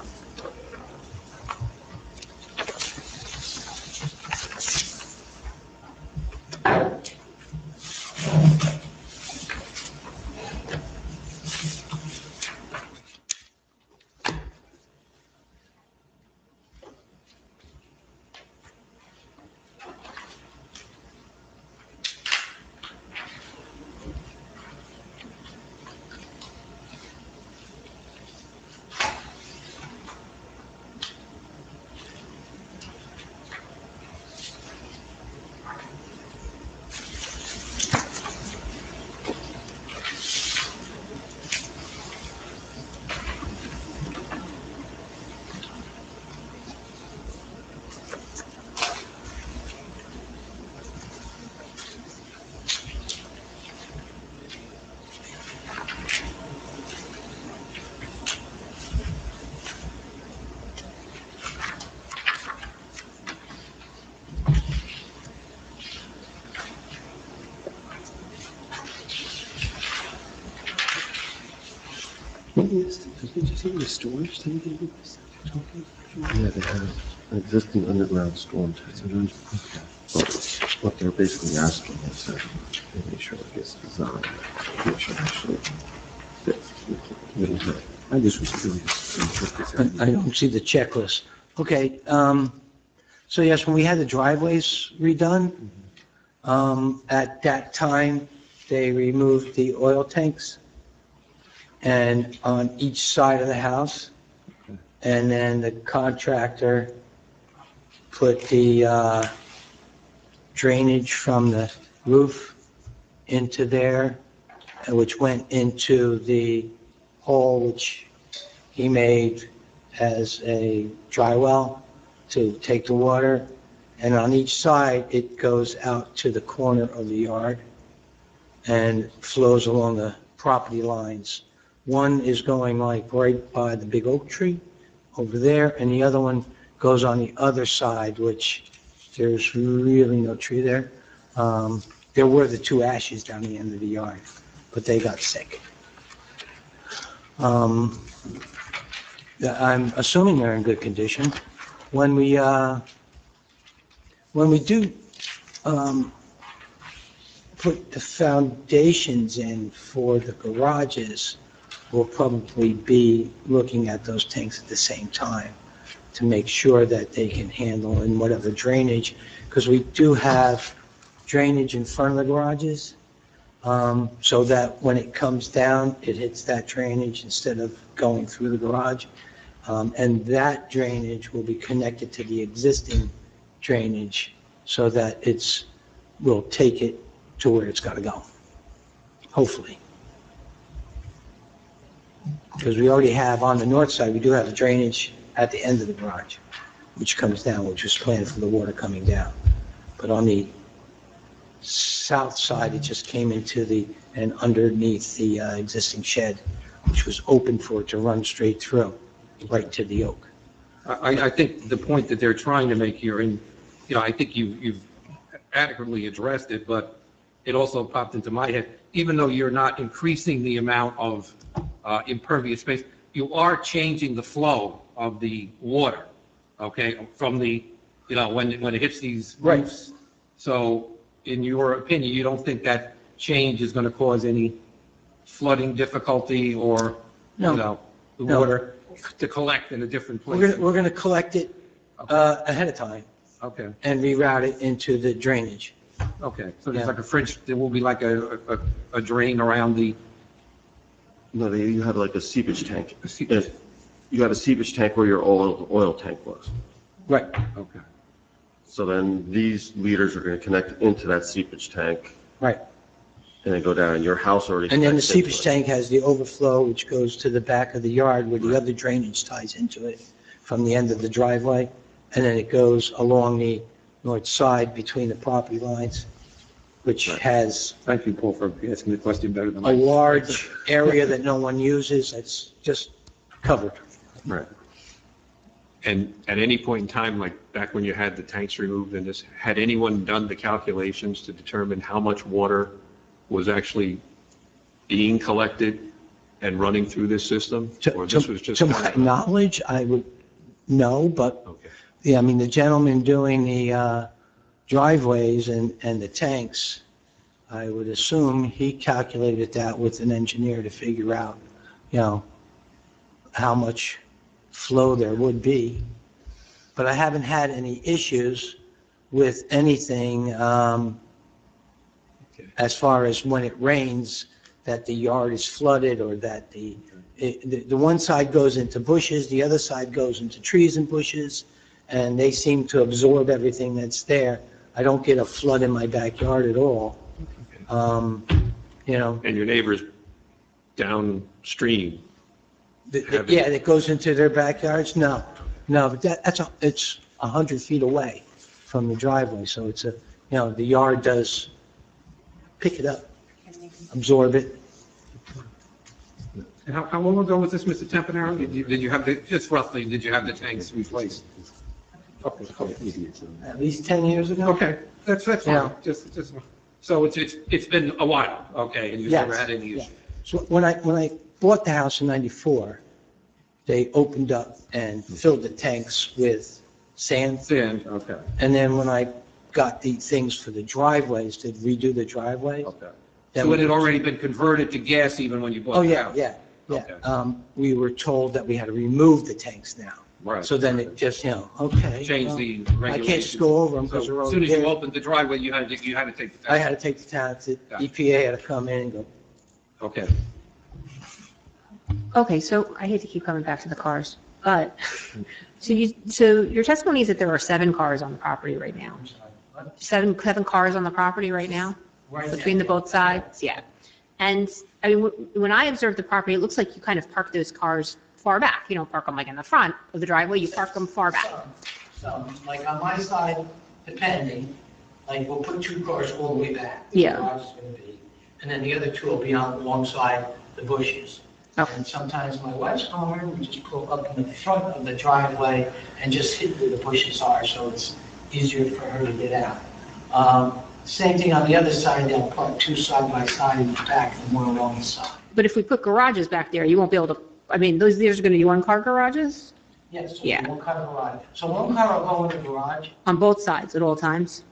Did you say the storage tank? Yeah, they have an existing underground storage tank. What they're basically asking is to make sure it gets designed, make sure it actually fits. I just was curious. I don't see the checklist. Okay, so yes, when we had the driveways redone, at that time, they removed the oil tanks and on each side of the house. And then the contractor put the drainage from the roof into there, which went into the hole which he made as a dry well to take the water. And on each side, it goes out to the corner of the yard and flows along the property lines. One is going like right by the big oak tree over there, and the other one goes on the other side, which there's really no tree there. There were the two ashes down the end of the yard, but they got sick. I'm assuming they're in good condition. When we do put the foundations in for the garages, we'll probably be looking at those tanks at the same time to make sure that they can handle in whatever drainage, because we do have drainage in front of the garages, so that when it comes down, it hits that drainage instead of going through the garage. And that drainage will be connected to the existing drainage so that we'll take it to where it's got to go, hopefully. Because we already have, on the north side, we do have a drainage at the end of the garage, which comes down, which was planned for the water coming down. But on the south side, it just came into and underneath the existing shed, which was open for it to run straight through, right to the oak. I think the point that they're trying to make here, and, I think you've adequately addressed it, but it also popped into my head, even though you're not increasing the amount of impervious space, you are changing the flow of the water, okay, from when it hits these roofs. Right. So in your opinion, you don't think that change is going to cause any flooding difficulty or, the water to collect in a different place? We're going to collect it ahead of time. Okay. And reroute it into the drainage. Okay, so there's like a fridge, there will be like a drain around the... No, you have like a seepage tank. You have a seepage tank where your oil tank was. Right. Okay. So then these leaders are going to connect into that seepage tank. Right. And then go down, and your house already... And then the seepage tank has the overflow, which goes to the back of the yard where the other drainage ties into it from the end of the driveway. And then it goes along the north side between the property lines, which has Thank you, Paul, for asking the question better than a large area that no one uses. It's just covered. Right. And at any point in time, like back when you had the tanks removed and this, had anyone done the calculations to determine how much water was actually being collected and running through this system? Or this was just to my knowledge, I would know, but Okay. yeah, I mean, the gentleman doing the driveways and the tanks, I would assume he calculated that with an engineer to figure out, how much flow there would be. But I haven't had any issues with anything as far as when it rains, that the yard is flooded or that the one side goes into bushes, the other side goes into trees and bushes, and they seem to absorb everything that's there. I don't get a flood in my backyard at all. And your neighbors downstream? That goes into their backyards? No, but it's 100 feet away from the driveway, so it's the yard does pick it up, absorb it. And how long ago was this, Mr. Tempanaro? Did you have just roughly, did you have the tanks replaced? At least 10 years ago? Okay, that's fine. Yeah. Just, so it's been a while, okay, and you've never had any Yeah. issue? So when I bought the house in '94, they opened up and filled the tanks with sand. Sand, okay, And then when I got the things for the driveways, to redo the driveway. okay. then So it we- had already been converted to gas even when you bought Oh, the yeah, house? yeah. Okay. We were told that we had to remove the tanks now. Right. So then it just, okay. Change well, the I regulations. can't just go over them because So they're as over soon as you there. opened the driveway, you had to take the tank? I had to take the tanks. The Gotcha. EPA had to come in and go, Okay. Okay, so I hate to keep coming back to the cars, but, so your testimony is that there are 7 cars on the property right now? Seven cars on the property right now? Between the both sides? Yeah. And, I mean, when I observed the property, it looks like you kind of park those cars far back. You don't park them like in the front of the driveway, you park them far back. So, like on my side, depending, like we'll put 2 cars all the way back. Yeah. The garage is gonna be, and then the other 2 will be on alongside the bushes. Okay. And sometimes my wife's car, we just pull up in the front of the driveway and just hit where the bushes are, so it's easier for her to get out. Same thing on the other side, they'll park 2 side by side in the back and 1 along the side. But if we put garages back there, you won't be able to, I mean, these are going to be one-car garages Yes, so Yeah. 1 car garage. So 1 car will go in the garage. on both sides at all times?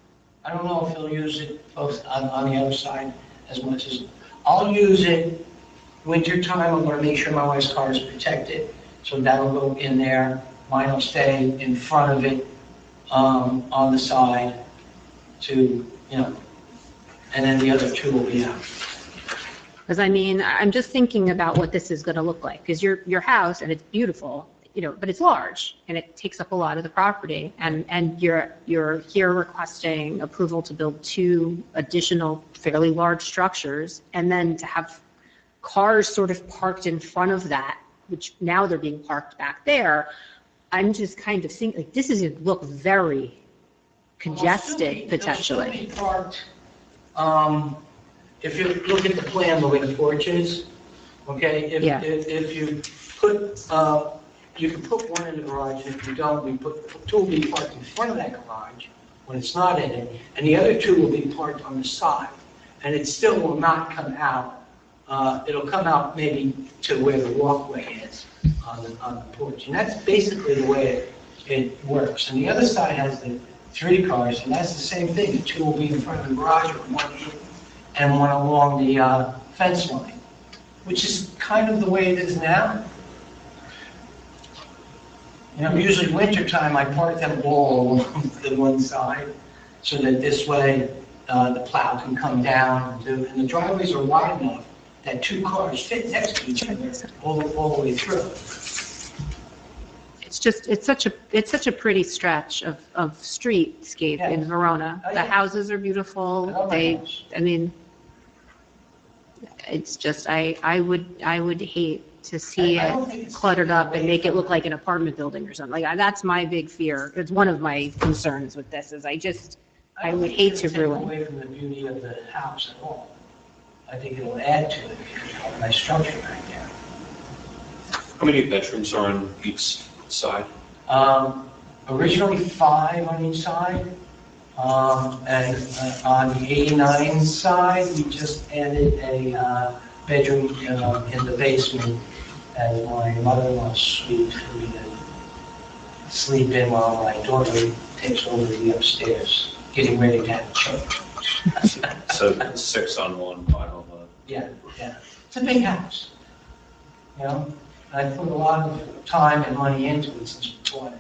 I don't know if he'll use it both on the other side as much as, I'll use it winter time. I'm gonna make sure my wife's car is protected, so that'll go in there. Mine will stay in front of it, on the side to, and then the other 2 will be out. Because I mean, I'm just thinking about what this is going to look like, because your house, and it's beautiful, but it's large, and it takes up a lot of the property, and you're here requesting approval to build 2 additional fairly large structures, and then to have cars sort of parked in front of that, which now they're being parked back there. I'm just kind of seeing, like, this is going to look very congested, potentially. It'll still be parked, if you look at the plan, the way the porch is, okay? Yeah. If you put, you can put 1 in the garage, and if you don't, we put 2 will be parked in front of that garage when it's not in it, and the other 2 will be parked on the side, and it still will not come out. It'll come out maybe to where the walkway is on the porch, and that's basically the way it works. And the other side has the 3 cars, and that's the same thing. The 2 will be in front of the garage with 1 in and 1 along the fence line, which is kind of the way it is now. Usually wintertime, I park them all along the one side, so that this way the plow can come down, and the driveways are wide enough that 2 cars fit next to each other all the way through. It's such a pretty stretch of streetscape in Verona. Oh, The yeah. houses are I beautiful. love my house. I mean, it's just, I would hate to see I don't it think it's cluttered up and taken make it away look from- like an apartment building or something. Like, that's my big fear. It's one of my concerns with this, is I don't would think hate it'll to take ruin. away from the beauty of the house at all. I think it'll add to it because you have a nice structure back there. How many bedrooms are on each side? Originally 5 on each side, and on the 89 side, we just added a bedroom in the basement as my mother-in-law's suite for me to sleep in while my daughter takes over the upstairs, getting ready to have church. So 6 on 1, 5 on the. Yeah. It's a big house, I put a lot of time and money into it since we bought it.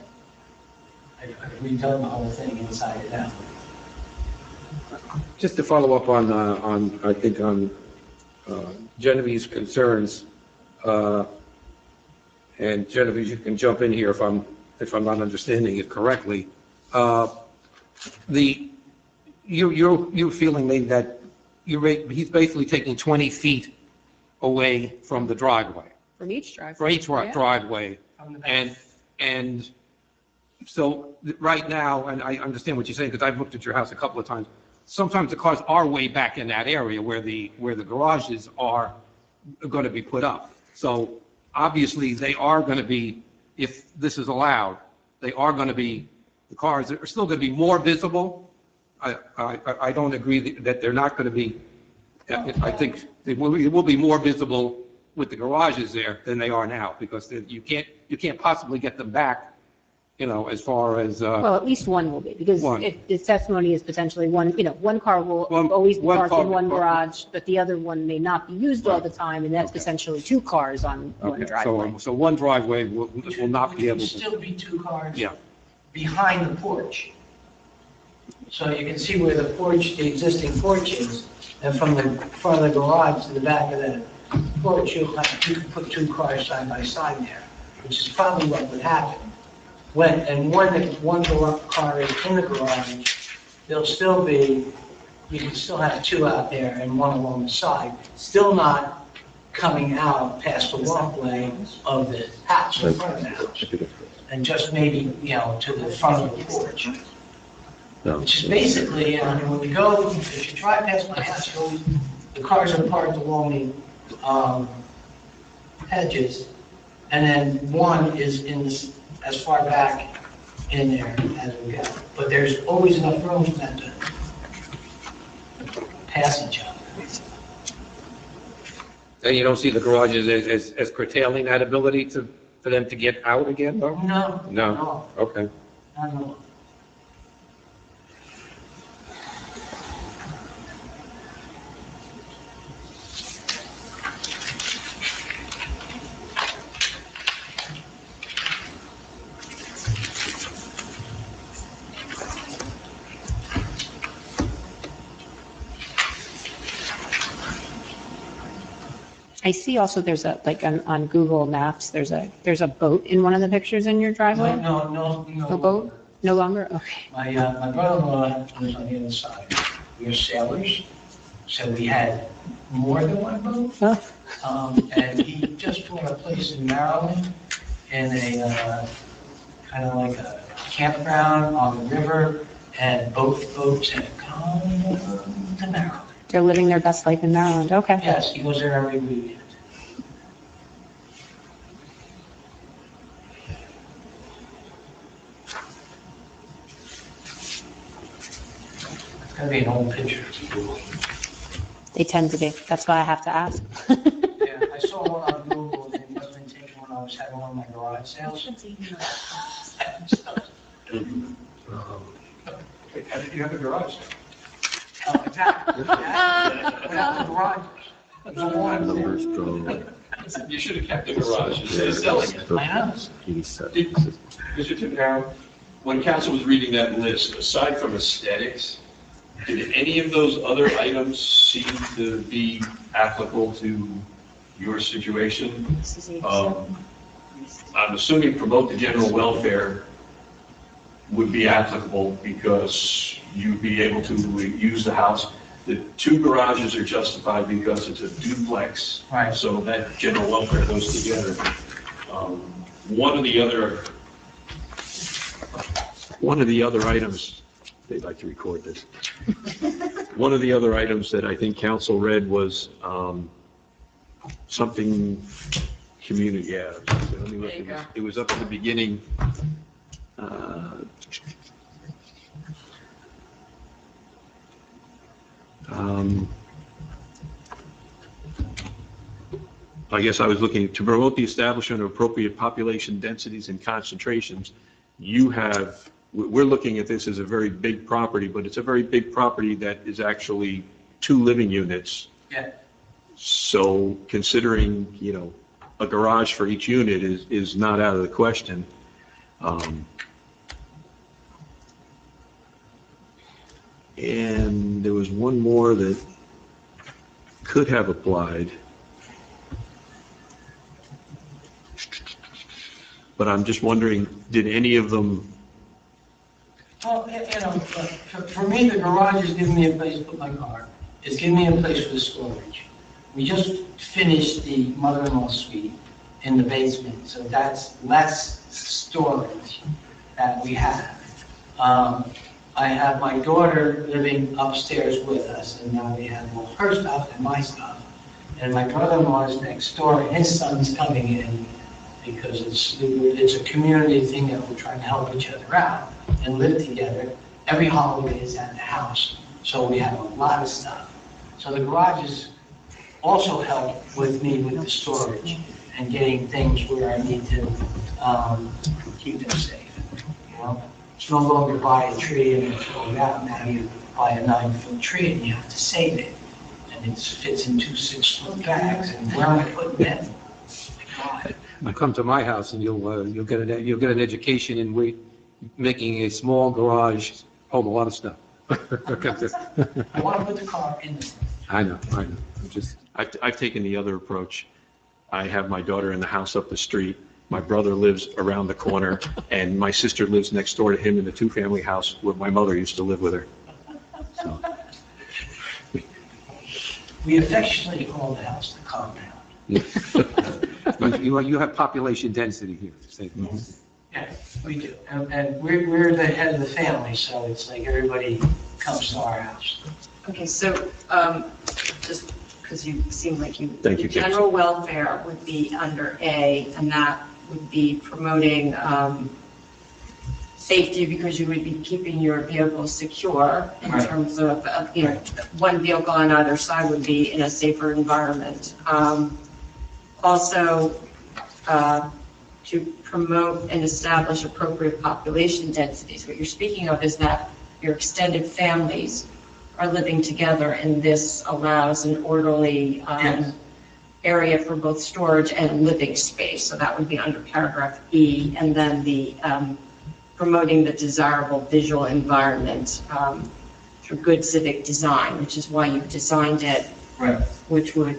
I've redone the whole thing inside and out. Just to follow up on I think on Genevieve's concerns, and Genevieve, you can jump in here if I'm not understanding it correctly. You're feeling maybe that he's basically taking 20 feet away from the driveway, From each driveway. for each Yeah. driveway, From the back. and so right now, and I understand what you're saying because I've looked at your house a couple of times. Sometimes the cars are way back in that area where the garages are going to be put up. So obviously they are going to be, if this is allowed, the cars are still going to be more visible. I don't agree that they're not going to be. I think it will be more visible with the garages there than they are now because you can't possibly get them back. As far as, Well, at least one will be, because One. if the testimony is potentially one car will One- always be one parked car- in one garage, but the other one may not be used all the time, and that's Okay. potentially 2 cars on one okay, driveway. so one driveway will not be able Which to, can still be 2 cars yeah, behind the porch. So you can see where the existing porch is, and from the front of the garage to the back of the porch, you can put 2 cars side by side there, which is probably what would happen. When one car is in the garage, there'll still be, you can still have 2 out there and 1 along the side, still not coming out past the walkway of the house, in front of the house, and just maybe, to the front of the porch. No. which is basically, when you go, if you drive past my house, you always, the cars are parked along the hedges, and then one is in this, as far back in there as we go. But there's always enough room for them to pass each other. And you don't see the garages as curtailing that ability for them to get out again, though? No. No. Okay. Not at all. I see also there's a, like on Google Maps, there's a boat in one of the pictures in your driveway? No. No boat? No longer? Okay. My brother-in-law lives on the other side. We are sailors, so we had more than one boat. Oh, And he just bought a place in Maryland in a, kind of like a campground on the river, and both boats have come to Maryland. they're living their best life in Maryland. Okay. Yes, he goes there every weekend. It's gonna be an old picture. They tend to be. That's why I have to ask. Yeah, I saw one on Google, and it must have been taken when I was having one of my garage sales. How did you have a garage? Oh, exactly. Without the garages. There's one there. Numbers drawn, You should have kept the garage instead of selling it. My house. 87. Mr. Timotaro, when council was reading that list, aside from aesthetics, did any of those other items seem to be applicable to your situation? I'm assuming promote the general welfare would be applicable because you'd be able to use the house. The two garages are justified because it's a duplex. Right. So that general welfare goes together. One of the other items, they'd like to record this. One of the other items that I think council read was something community, yeah. Let me look. It was up at the beginning. I guess I was looking to promote the establishment of appropriate population densities and concentrations. We're looking at this as a very big property, but it's a very big property that is actually 2 living units. Yeah. So considering, a garage for each unit is not out of the question. And there was one more that could have applied. But I'm just wondering, did any of them, Well, for me, the garage is giving me a place to put my car. It's giving me a place for the storage. We just finished the mother-in-law suite in the basement, so that's less storage that we have. I have my daughter living upstairs with us, and now we have all her stuff and my stuff. And my brother-in-law is next door, and his son's coming in because it's a community thing that we're trying to help each other out and live together. Every holiday is at the house, so we have a lot of stuff. So the garages also help with me with the storage and getting things where I need to keep them safe. It's no longer buy a tree and throw it out. Now you buy a 9-foot tree and you have to save it. And it fits into 6-foot bags. And where am I putting them? God. You come to my house and you'll get an education in making a small garage hold a lot of stuff. I want to put the car in there. I know. I've taken the other approach. I have my daughter in the house up the street. My brother lives around the corner, and my sister lives next door to him in the 2-family house where my mother used to live with her. So. We affectionately call the house the compound. You have population density here. Yeah. We do, and we're the head of the family, so it's like everybody comes to our house. Okay, so, just because you seem like you. Thank you, Jason. General welfare would be under A, and that would be promoting, safety because you would be keeping your vehicles secure in Right. terms of, one vehicle on either side would be in a safer environment. Also, to promote and establish appropriate population densities. What you're speaking of is that your extended families are living together, and this allows an orderly Yes. area for both storage and living space. So that would be under paragraph E, and then the promoting the desirable visual environment through good civic design, which is why you've designed it, Right. which would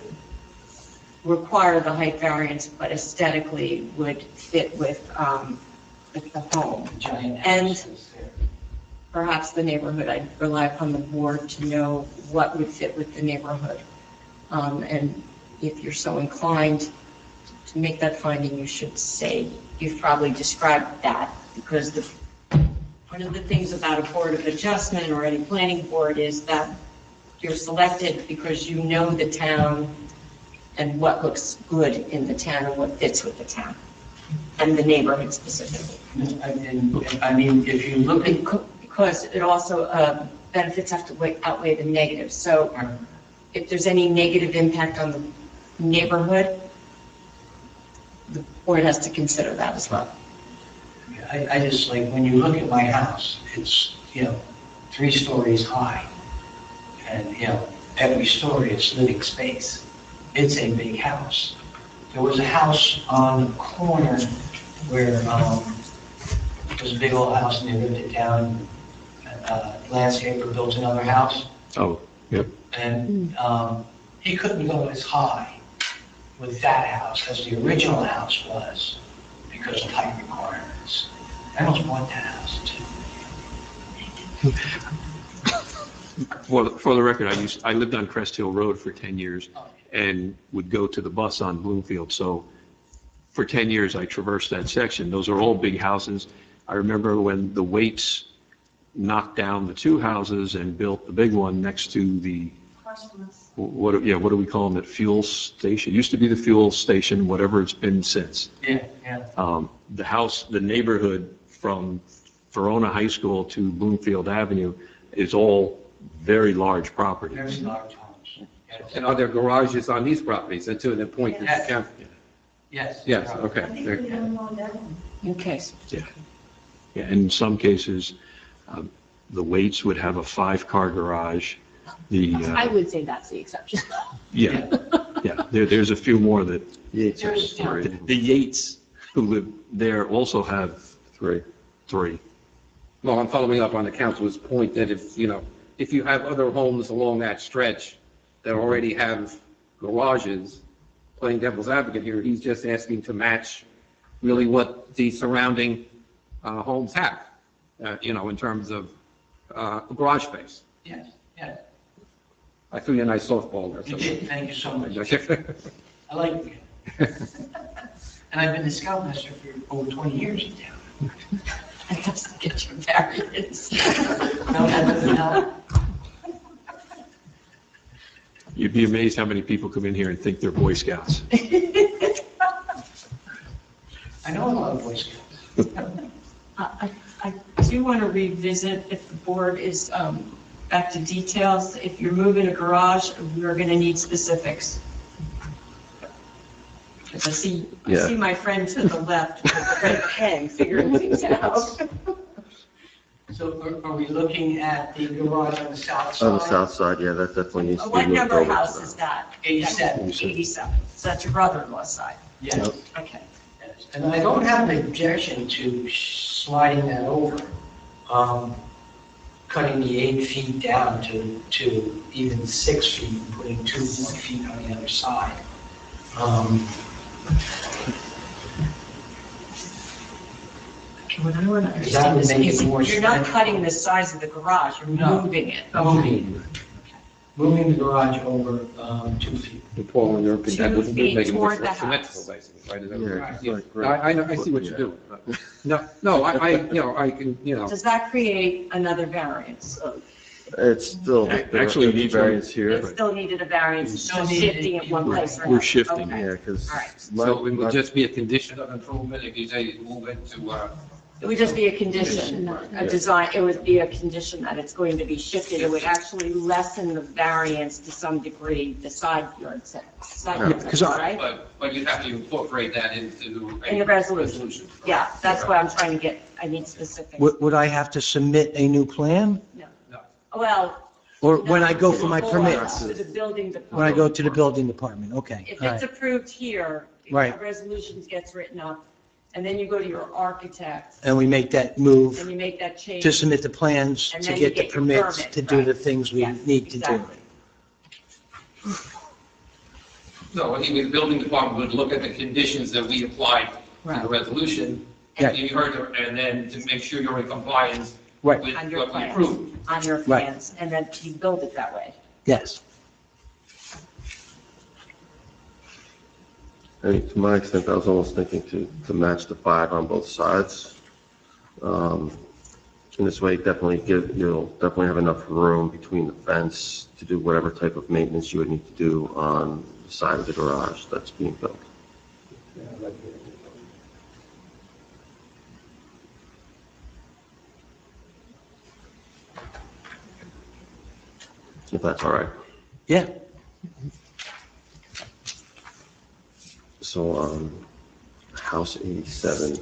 require the height variance, but aesthetically would fit with the home. Giant And- houses there. Perhaps the neighborhood, I'd rely upon the board to know what would fit with the neighborhood. And if you're so inclined to make that finding, you should say, you've probably described that, because one of the things about a board of adjustment or any planning board is that you're selected because you know the town and what looks good in the town and what fits with the town and the neighborhood specifically. I mean, if you look at, Because it also, benefits have to outweigh the negatives. So if there's any negative impact on the neighborhood, the board has to consider that as well. I just like, when you look at my house, it's, 3 stories high. And, every story is living space. It's a big house. There was a house on the corner where, it was a big old house and they ripped it down. Landscaper built another house Oh, yep. and, he couldn't go as high with that house as the original house was because of height requirements. I almost bought that house too. For the record, I lived on Crest Hill Road for 10 years and would go to the bus on Bloomfield. So for 10 years, I traversed that section. Those are all big houses. I remember when the Waits knocked down the 2 houses and built the big one next to the, what do we call them, that fuel station? It used to be the fuel station, whatever it's been since. Yeah, yeah. The neighborhood from Verona High School to Bloomfield Avenue is all very large property. There's large homes. Yes. And are there garages on these properties, and to the point that Yes. you count? Yes. Yes, okay. Okay. Yeah, in some cases, the Waits would have a 5-car garage. I would say that's the exception. Yeah, there's a few more that, Yates are There's- three. the Yates who live there also have Three. 3. Well, I'm following up on the council's point that if you have other homes along that stretch that already have garages, playing devil's advocate here, he's just asking to match really what the surrounding homes have, in terms of garage space. Yes, yes. I threw you a nice softball there. You did, thank you so much. So. I like it. And I've been the scoutmaster for over 20 years in town. I have to get your variance. No, that doesn't help. You'd be amazed how many people come in here and think they're Boy Scouts. I know a lot of Boy Scouts. I do want to revisit, if the board is back to details, if you're moving a garage, we're going to need specifics. Because I see my friend to the left with the red pen figuring things out. So are we looking at the garage on the south side? On the south side, yeah, that definitely needs to be What moved number over. house is that? 87. 87. So that's your brother-in-law's side? Yes. Okay. Yes. And I don't have an objection to sliding that over, cutting the 8 feet down to even 6 feet, and putting 2 more feet on the other side. Okay, what I want to Because that understand would is make it more you're not symmetrical. cutting the size of the garage, you're No. moving it. Moving. moving the garage over 2 feet. Paul, in your opinion, that 2 wouldn't be feet making it toward the symmetrical, house. basically, right? Is that Yeah, what you're- right. I know, I see what you're doing. No, I can, Does that create another variance? It's still, Actually, there's it a needs variance here. It still needed a variance, it's Still just needed- shifting it one place or We're another. shifting. Okay. Yeah, because. All right. So it would just be a condition of improvement if you say you move into, It would just be a condition, a design, it would be a condition that it's going to be shifted. It would actually lessen the variance to some degree, the side yard setback, because I- right? but you'd have to incorporate that into. In the resolution. Yeah, that's what I'm trying to get, I need specifics. Would I have to submit a new plan? Well. Or when I go for my Or permits? To the building department. When I go to the building department, okay. If all it's right. approved here, if Right. the resolution gets written up, and then you go to your architect, And we make that move and you make that change. to submit the plans, And to then you get the get your permits, permit, to do the right. things we Yes, need to do. exactly. No, I think the building department would look at the conditions that we applied to Right. the resolution, Yeah. and you heard, and then to make sure you're in compliance Right, with On your what we plans, approved. on your Right. plans, and then you build it that way. yes. I mean, to my extent, I was almost thinking to match the 5 on both sides. In this way, you'll definitely have enough room between the fence to do whatever type of maintenance you would need to do on the side of the garage that's being built. If that's all right. Yeah, So, house 87.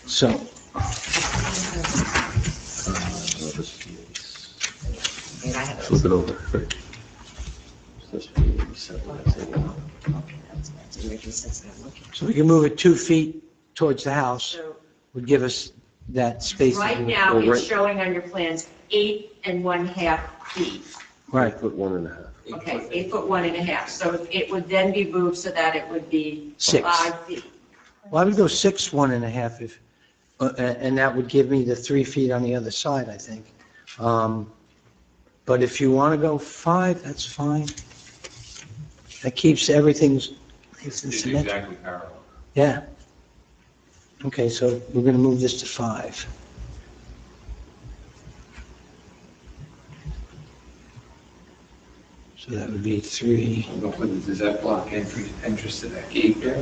so, And I have Flip it over. This would be 87, that's 89. so we can move it 2 feet towards the house, So would give us that space. right to- now, Well, it's right- showing on your plans 8.5 feet. Right, 1.5. Okay, 8'1.5". So it would then be moved so that it would be 6. 5 feet. Well, I would go 6, 1.5 if, and that would give me the 3 feet on the other side, I think. But if you want to go 5, that's fine. That keeps everything's nice and symmetrical. Exactly parallel. Yeah. Okay, so we're going to move this to 5. So that would be 3. Does that block entrance to that gate there?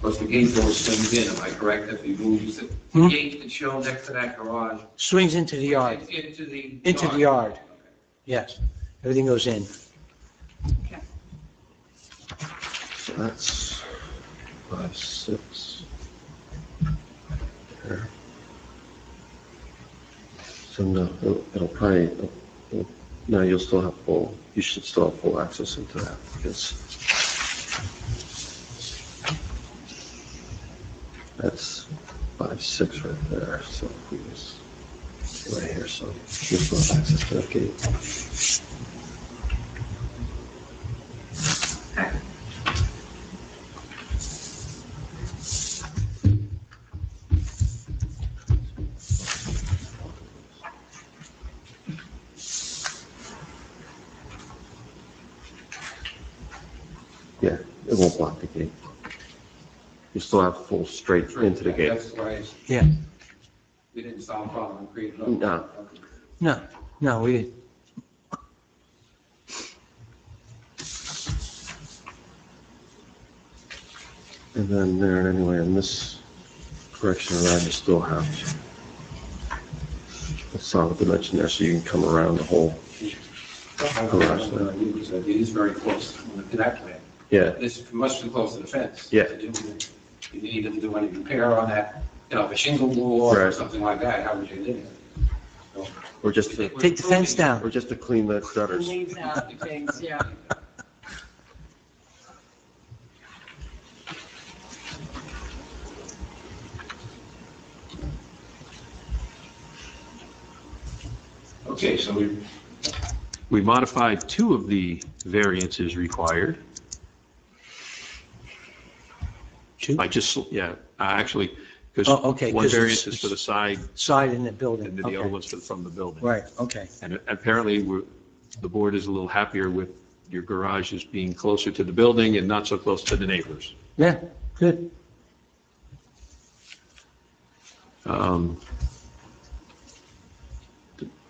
Because the gate door swings in, am I correct, if you move, the gate that's shown next to that garage? Swings into the yard. Into the. Into the yard. Yes, everything goes in. So that's 5, 6. There. So no, it'll probably, no, you should still have full access into that because that's 5, 6 right there. So if we just right here, so you still have access to that gate. Yeah, it won't block the gate. You still have full straight into the gate. That's why Yeah. we didn't solve the problem and create another. No. No, we didn't. And then there, anyway, in this correction around, you still have a solid dimension there, so you can come around the whole garage there. It is very close to that plan. Yeah, This is much too close to the fence. Yeah. If you needed to do any repair on that, if a shingle blew off or Right. something like that, how would you do it? or just to, Take the fence down. or just to clean the And gutters. leaves out the things, yeah. Okay, so we We modified 2 of the variances required. Two? Actually, Oh, because okay, one 'cause variance it's- is for the side Side in the building, and then the other okay. one's from the building. Right, okay. And apparently, the board is a little happier with your garages being closer to the building and not so close to the neighbors. Yeah, good.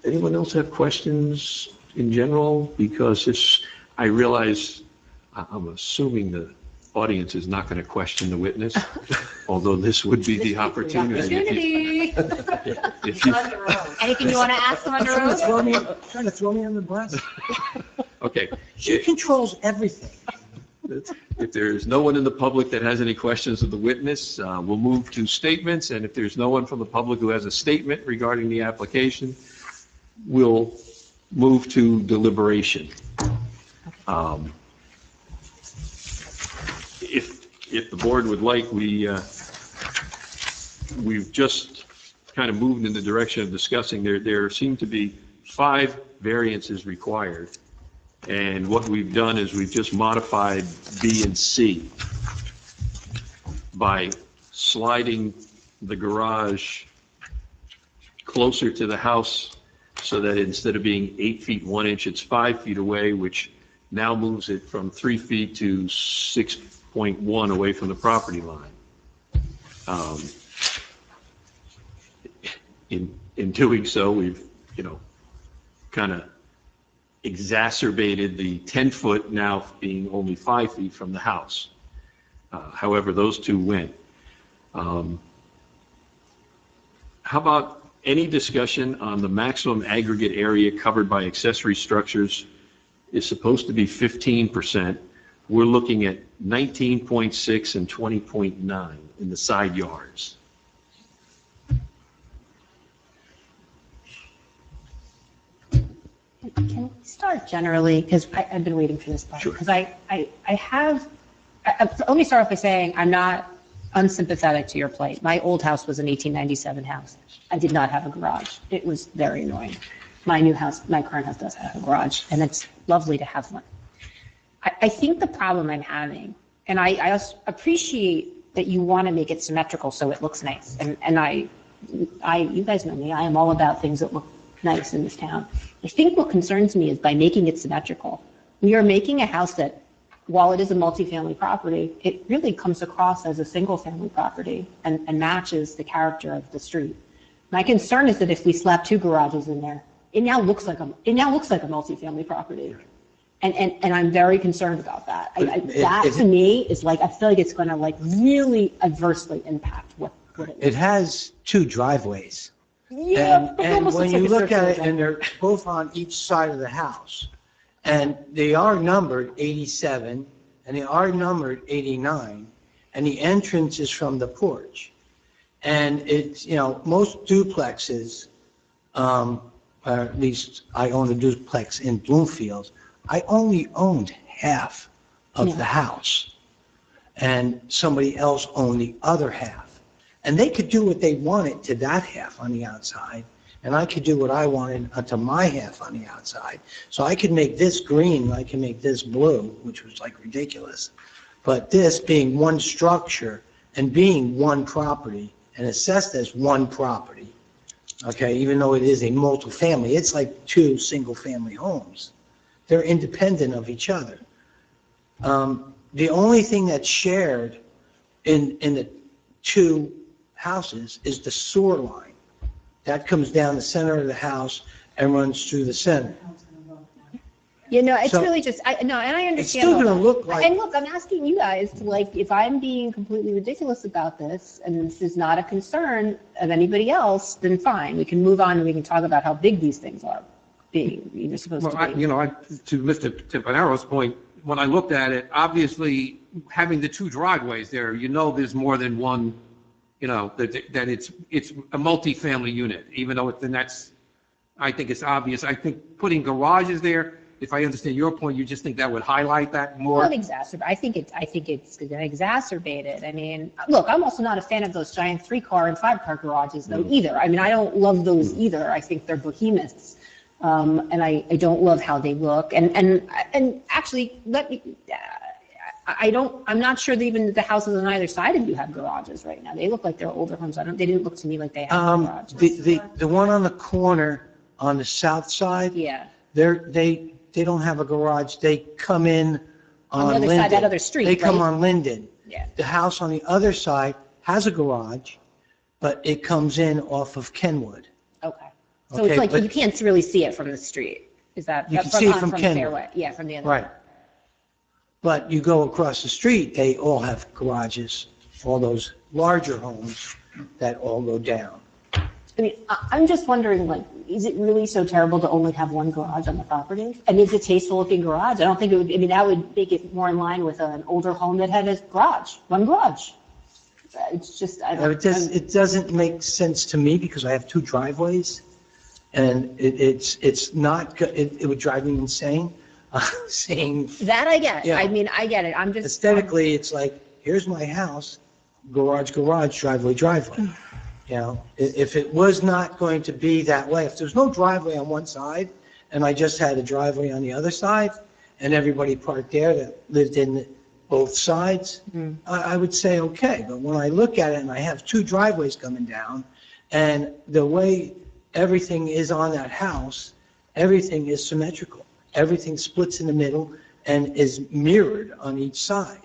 Anyone else have questions in general? Because I realize, I'm assuming the audience is not going to question the witness, although this would be the opportunity. If you- Anything you want to ask them under oath? Trying to throw me on the bus. Okay. She controls everything. If there's no one in the public that has any questions of the witness, we'll move to statements, and if there's no one from the public who has a statement regarding the application, we'll move to deliberation. If the board would like, we've just kind of moved in the direction of discussing, there seem to be 5 variances required. And what we've done is we've just modified B and C by sliding the garage closer to the house so that instead of being 8 feet 1 inch, it's 5 feet away, which now moves it from 3 feet to 6.1 away from the property line. In doing so, we've, kind of exacerbated the 10-foot now being only 5 feet from the house. However, those 2 went. How about any discussion on the maximum aggregate area covered by accessory structures is supposed to be 15%. We're looking at 19.6 and 20.9 in the side yards. Can we start generally, because I've been waiting for this part, Sure. because let me start off by saying I'm not unsympathetic to your plight. My old house was an 1897 house. I did not have a garage. It was very annoying. My new house, my current house does have a garage, and it's lovely to have one. I think the problem I'm having, and I also appreciate that you want to make it symmetrical so it looks nice, and you guys know me, I am all about things that look nice in this town. I think what concerns me is by making it symmetrical, we are making a house that, while it is a multifamily property, it really comes across as a single-family property and matches the character of the street. My concern is that if we slap 2 garages in there, it now looks like a multifamily property. And I'm very concerned about that. That to me is like, I feel like it's going to like really adversely impact what it It has 2 driveways. Yeah, but it And almost when looks like you a look at it, circular and they're both on each side of the house, and they are numbered 87, and they are numbered 89, and the entrance is from the porch. And it's, most duplexes, or at least I own a duplex in Bloomfield, I only owned half of the house, and somebody else owned the other half. And they could do what they wanted to that half on the outside, and I could do what I wanted to my half on the outside. So I could make this green, I can make this blue, which was like ridiculous. But this being one structure and being one property and assessed as one property, okay, even though it is a multifamily, it's like 2 single-family homes. They're independent of each other. The only thing that's shared in the 2 houses is the sewer line. That comes down the center of the house and runs through the center. It's So- really just, and I understand. It's still all gonna that. look like- And look, I'm asking you guys to like, if I'm being completely ridiculous about this, and this is not a concern of anybody else, then fine, we can move on and we can talk about how big these things are being, supposed Well, to be. to Mr. Timpanero's point, when I looked at it, obviously, having the 2 driveways there, there's more than one, that it's a multifamily unit, even though I think it's obvious. I think putting garages there, if I understand your point, you just think that would highlight that more? Well, I think it's exacerbated. I mean, look, I'm also not a fan of those giant 3-car and 5-car garages though either. I mean, I don't love those either. I think they're behemoths. And I don't love how they look. And actually, I'm not sure that even the houses on either side of you have garages right now. They look like they're older homes. They didn't look to me like they have garages. The one on the corner on the south side, Yeah. they don't have a garage. They come in On on the other Linden. side, that other street, They come right? on Linden. Yeah. The house on the other side has a garage, but it comes in off of Kenwood. Okay. So Okay, it's like but- you can't really see it from the street. Is that? You can see it from the Kenwood. fairway? Yeah, from the other. Right. But you go across the street, they all have garages, all those larger homes that all go down. I mean, I'm just wondering, like, is it really so terrible to only have one garage on the property? And is it a tasteful looking garage? I don't think it would, I mean, that would make it more in line with an older home that had a garage, one garage. It's just, I don't. It doesn't make sense to me because I have two driveways and it's not, it would drive me insane, seeing That I get. Yeah. I mean, I get it. I'm just. aesthetically, it's like, here's my house, garage, driveway. You know, if it was not going to be that way, if there's no driveway on one side and I just had a driveway on the other side and everybody parked there that lived in both sides, I would say, okay. But when I look at it and I have two driveways coming down and the way everything is on that house, everything is symmetrical. Everything splits in the middle and is mirrored on each side.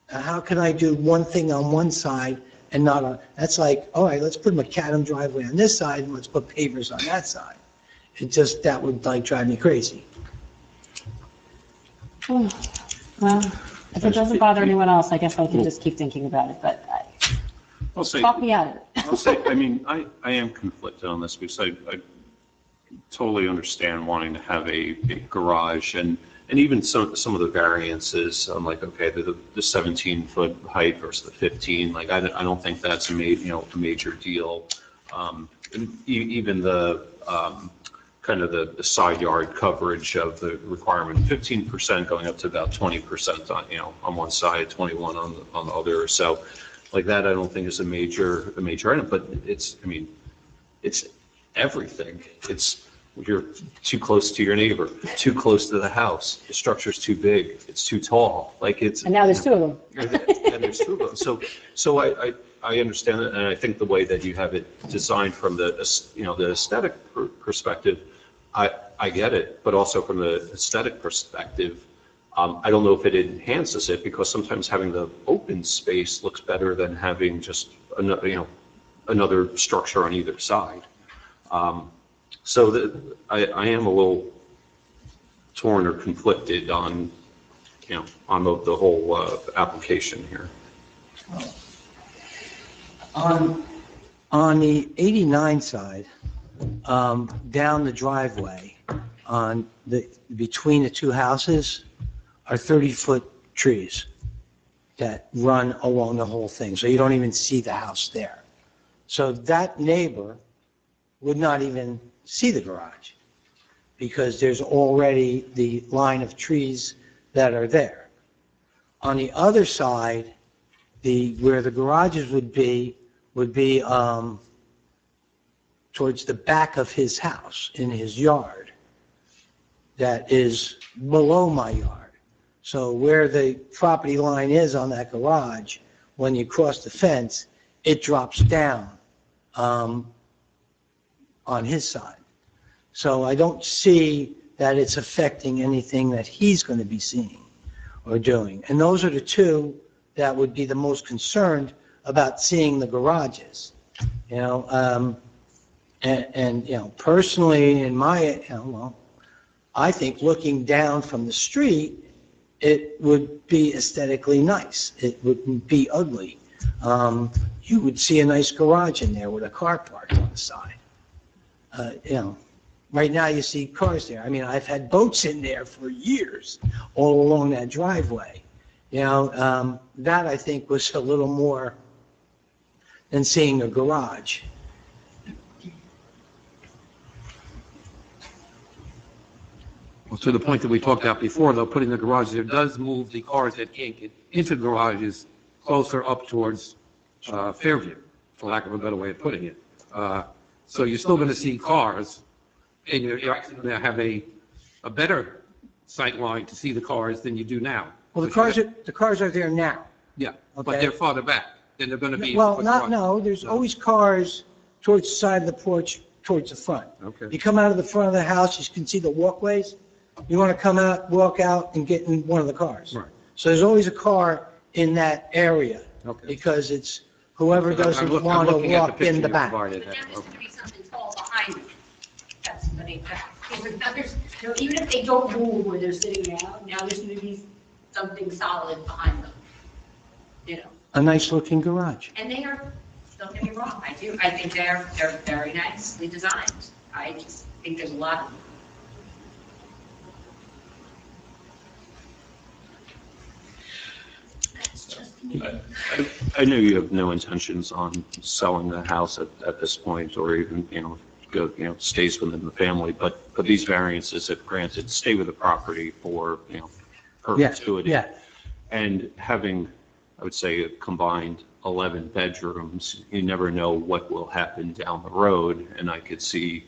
How can I do one thing on one side and not on, that's like, all right, let's put a macadam driveway on this side and let's put pavers on that side. That would like drive me crazy. Well, if it doesn't bother anyone else, I guess I can just keep thinking about it, but I'll say, talk me out of it. I'll say, I mean, I am conflicted on this because I totally understand wanting to have a garage and even some of the variances, I'm like, okay, the 17-foot height versus the 15, like, I don't think that's a major deal. And even the, kind of the side yard coverage of the requirement, 15% going up to about 20% on, on one side, 21 on the other. So like that, I don't think is a major item, but it's everything. You're too close to your neighbor, too close to the house, the structure's too big, it's too tall, like it's. And now there's two of them. And there's two of them. So I understand it, and I think the way that you have it designed from the aesthetic perspective, I get it, but also from the aesthetic perspective, I don't know if it enhances it because sometimes having the open space looks better than having just another structure on either side. So I am a little torn or conflicted on, on the whole application here. On the 89 side, down the driveway, between the two houses are 30-foot trees that run along the whole thing, so you don't even see the house there. So that neighbor would not even see the garage because there's already the line of trees that are there. On the other side, where the garages would be towards the back of his house in his yard that is below my yard. So where the property line is on that garage, when you cross the fence, it drops down on his side. So I don't see that it's affecting anything that he's going to be seeing or doing. And those are the two that would be the most concerned about seeing the garages. Personally, I think looking down from the street, it would be aesthetically nice. It wouldn't be ugly. You would see a nice garage in there with a car parked on the side. Right now you see cars there. I mean, I've had boats in there for years, all along that driveway. That I think was a little more than seeing a garage. Well, to the point that we talked about before, though, putting the garage there does move the cars that can't get into the garages closer up towards Fairview, for lack of a better way of putting it. So you're still going to see cars, and you're actually going to have a better sight line to see the cars than you do now. Well, the cars are there now. Yeah, but Okay. they're farther back, and they're going to be. Well, no, there's always cars towards the side of the porch, towards the front. Okay. You come out of the front of the house, you can see the walkways. You want to come out, walk out, and get in one of the cars. Right. So there's always a car in that area, Okay. because it's whoever I'm doesn't look- I'm want to looking at walk picture in the you back. provided But there. now there's going to be something tall behind them. That's, I mean, even if they don't move where they're sitting now there's going to be something solid behind them. You know, A nice-looking garage. and they are, don't get me wrong, I think they're very nicely designed. I just think there's a lot of them. That's just me. I know you have no intentions on selling the house at this point, or even, stays within the family, but these variances, if granted, stay with the property for, Yeah, perpetuity. yeah. And having, I would say, a combined 11 bedrooms, you never know what will happen down the road, and I could see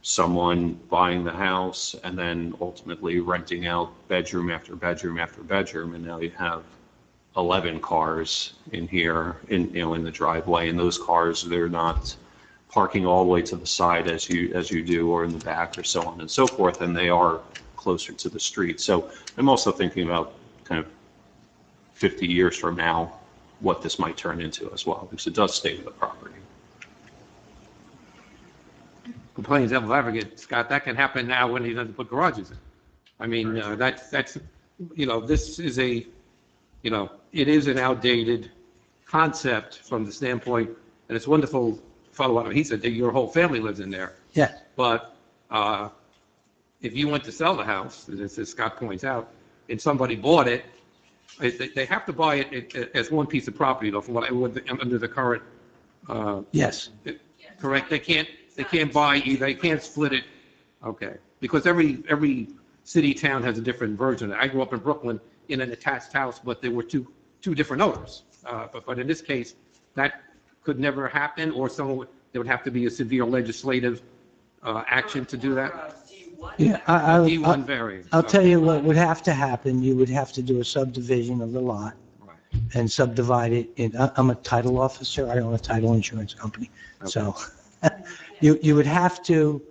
someone buying the house and then ultimately renting out bedroom after bedroom after bedroom, and now you have 11 cars in here, in the driveway, and those cars, they're not parking all the way to the side as you do, or in the back, or so on and so forth, and they are closer to the street. So I'm also thinking about kind of 50 years from now, what this might turn into as well, because it does stay with the property. Complains devil's advocate, Scott, that can happen now when he doesn't put garages in. I mean, that's, this is it is an outdated concept from the standpoint, and it's wonderful, follow what he said, that your whole family lives in there. Yeah. But if you went to sell the house, as Scott points out, and somebody bought it, they have to buy it as one piece of property, though, from what under the current. Yes. Correct. They can't buy either. They can't split it. Okay. Because every city, town has a different version. I grew up in Brooklyn in an attached house, but there were two different owners. But in this case, that could never happen, or there would have to be a severe legislative action to do that. Yeah, D1 variance. I'll tell you what would have to happen. You would have to do a subdivision of the lot Right. and subdivide it in, I'm a title officer, I own a title insurance company. So you would have to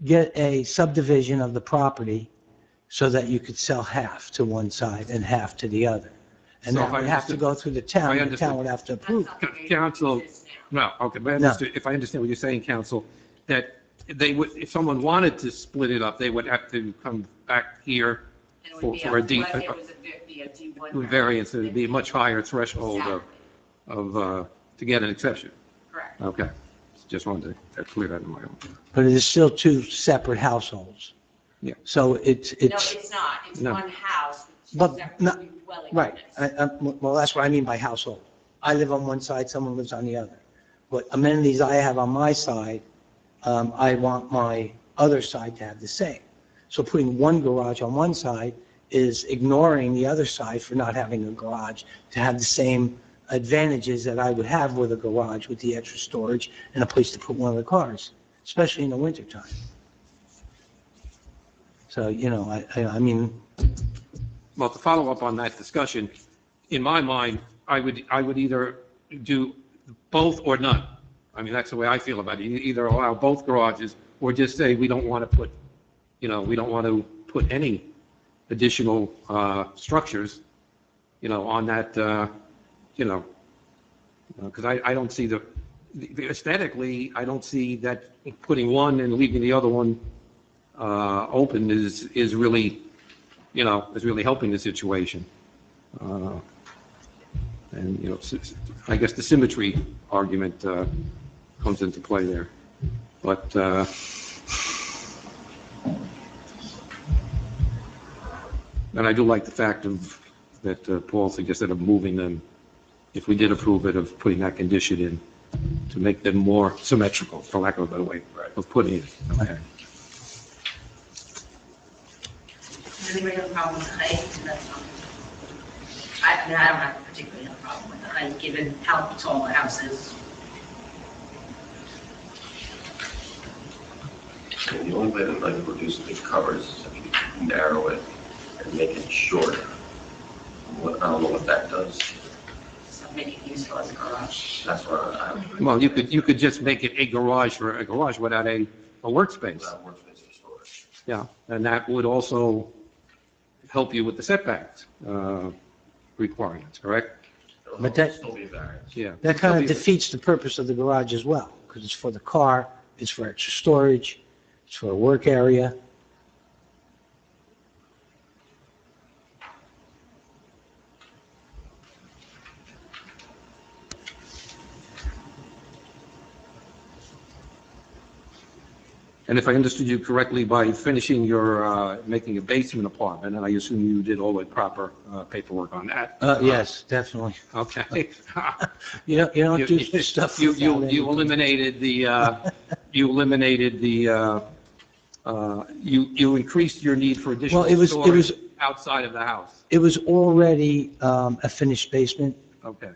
get a subdivision of the property so that you could sell half to one side and half to the other. And So that if I would have to understood- go through the town, I the town would have to approve. Council, no, okay, but No. if I understand what you're saying, council, that they would, if someone wanted to split it up, they would have to come back here And it for would be a it D, would be a D1 variance. It would be a much higher threshold of to get an exception. Correct. Okay, just wanted to clear that in my own. But it is still two separate households. Yeah. So No, it's not. It's No. one house. with two But separate not- dwelling Right, units. well, that's what I mean by household. I live on one side, someone lives on the other. What amenities I have on my side, I want my other side to have the same. So putting one garage on one side is ignoring the other side for not having a garage, to have the same advantages that I would have with a garage, with the extra storage and a place to put one of the cars, especially in the wintertime. So, I mean, Well, to follow up on that discussion, in my mind, I would either do both or none. I mean, that's the way I feel about it. Either allow both garages or just say we don't want to put, we don't want to put any additional structures, on that, because I don't see aesthetically, I don't see that putting one and leaving the other one open is really, is really helping the situation. And, I guess the symmetry argument comes into play there. But, and I do like the fact that Paul suggested of moving them, if we did approve it, of putting that condition in to make them more symmetrical, for lack of a better way of putting it. Okay. Does anybody have a problem with the height? That's not- I don't have particularly a problem with the height, given how tall the house is. And the only way to like reduce big covers is if you narrow it and make it shorter. I don't know what that does. So make it useful as a garage. That's what I, Well, you could just make it a garage for a garage without a workspace. without workspace for storage. Yeah, and that would also help you with the setbacks requirements, correct? But that- Still be a variance. Yeah. That kind of defeats the purpose of the garage as well, because it's for the car, it's for extra storage, it's for a work area. And if I understood you correctly, by finishing your, making a basement apartment, and I assume you did all the proper paperwork on that? Yes, definitely. Okay. You don't do this stuff. You without any- eliminated the, you increased your need for additional Well, it was- storage outside of the house. It was already a finished basement, Okay.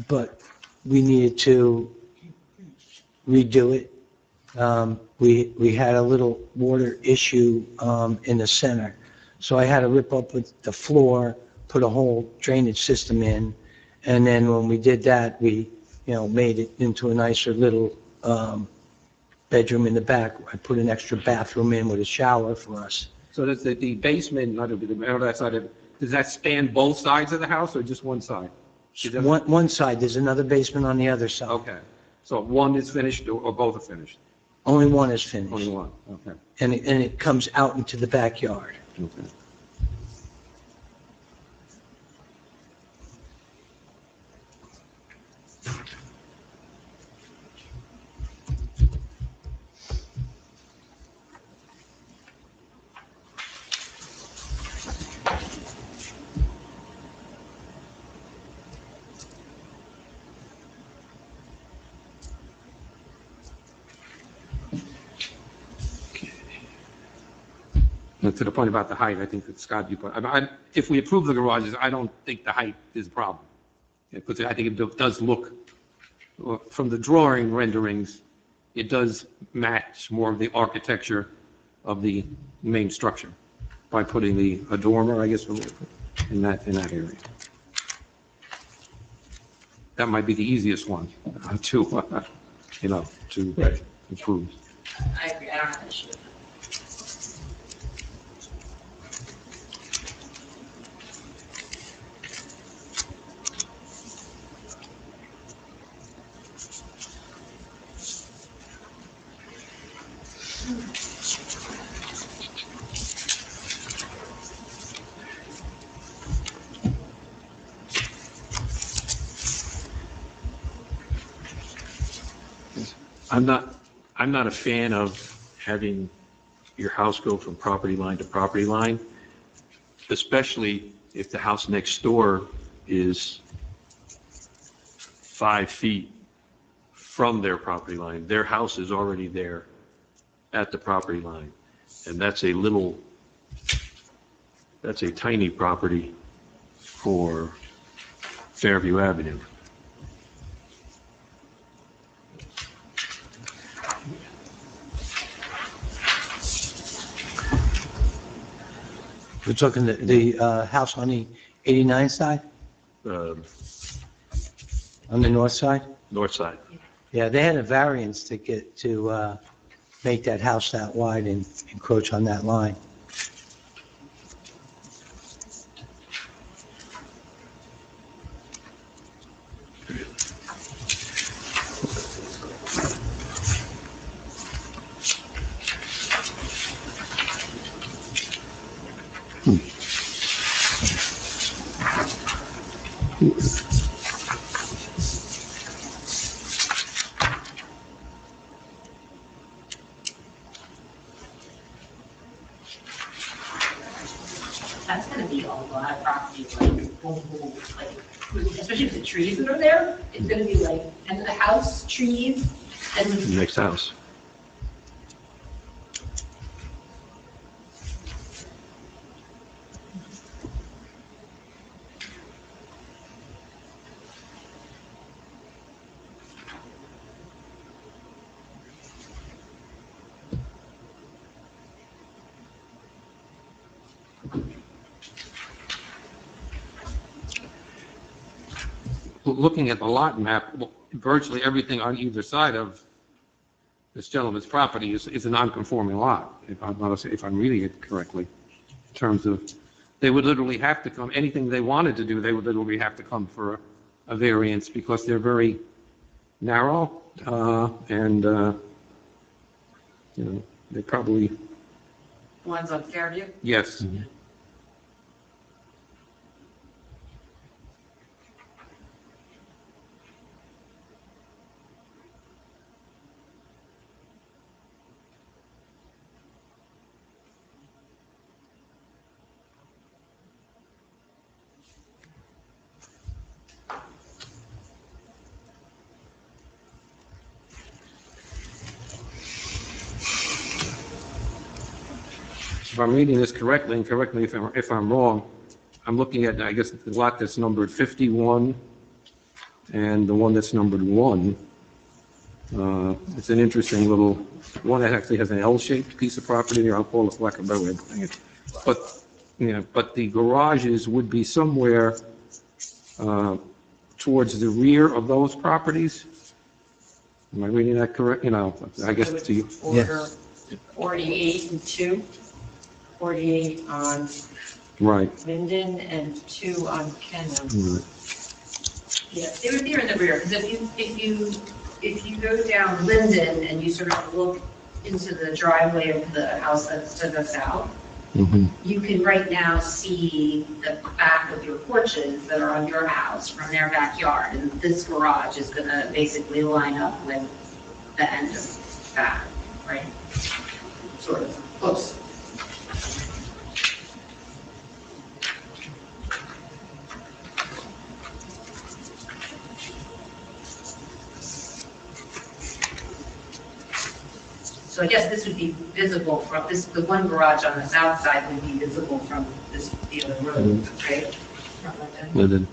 but we needed to redo it. We had a little water issue in the center, so I had to rip up the floor, put a whole drainage system in, and then when we did that, we, made it into a nicer little bedroom in the back. I put an extra bathroom in with a shower for us. So does the basement, not that side of, does that span both sides of the house or just one side? Is that- One side, there's another basement on the other side. Okay. So one is finished or both are finished? Only one is finished. Only one, okay. And it comes out into the backyard. Okay. And to the point about the height, I think that Scott, if we approve the garages, I don't think the height is a problem. Because I think it does look, from the drawing renderings, it does match more of the architecture of the main structure by putting a dormer, I guess, in that area. That might be the easiest one to improve. I agree, I don't have an issue with that. I'm not a fan of having your house go from property line to property line, especially if the house next door is 5 feet from their property line. Their house is already there at the property line. And that's a tiny property for Fairview Avenue. We're talking the house on the 89 side, Um, on the north side? North side. Yeah, they had a variance to make that house that wide and encroach on that line. That's gonna be a lot of property, like, especially with the trees that are there, it's gonna be like, and the house, trees, and the Next house. looking at the lot map, virtually everything on either side of this gentleman's property is a non-conforming lot, if I'm reading it correctly, in terms of, they would literally have to come, anything they wanted to do, they would literally have to come for a variance because they're very narrow, and, they probably, Ones on Fairview? yes. If I'm reading this correctly, and correct me if I'm wrong, I'm looking at, I guess, the lot that's numbered 51 and the one that's numbered 1. It's an interesting little, one that actually has an L-shaped piece of property there. I'll call it black and blue. But, but the garages would be somewhere towards the rear of those properties. Am I reading that correct? I guess to you. Order 48 and 2. 48 on Right. Linden and 2 on Kenham. Right. Yeah, they would be in the rear, because if you go down Linden and you sort of look into the driveway of the house that's to the south, you can right now see the back of your porches that are on your house from their backyard, and this garage is gonna basically line up with the end of that, right? Sort of, close. So I guess this would be visible from this, the one garage on the south side would be visible from this, the other road, right? Linden.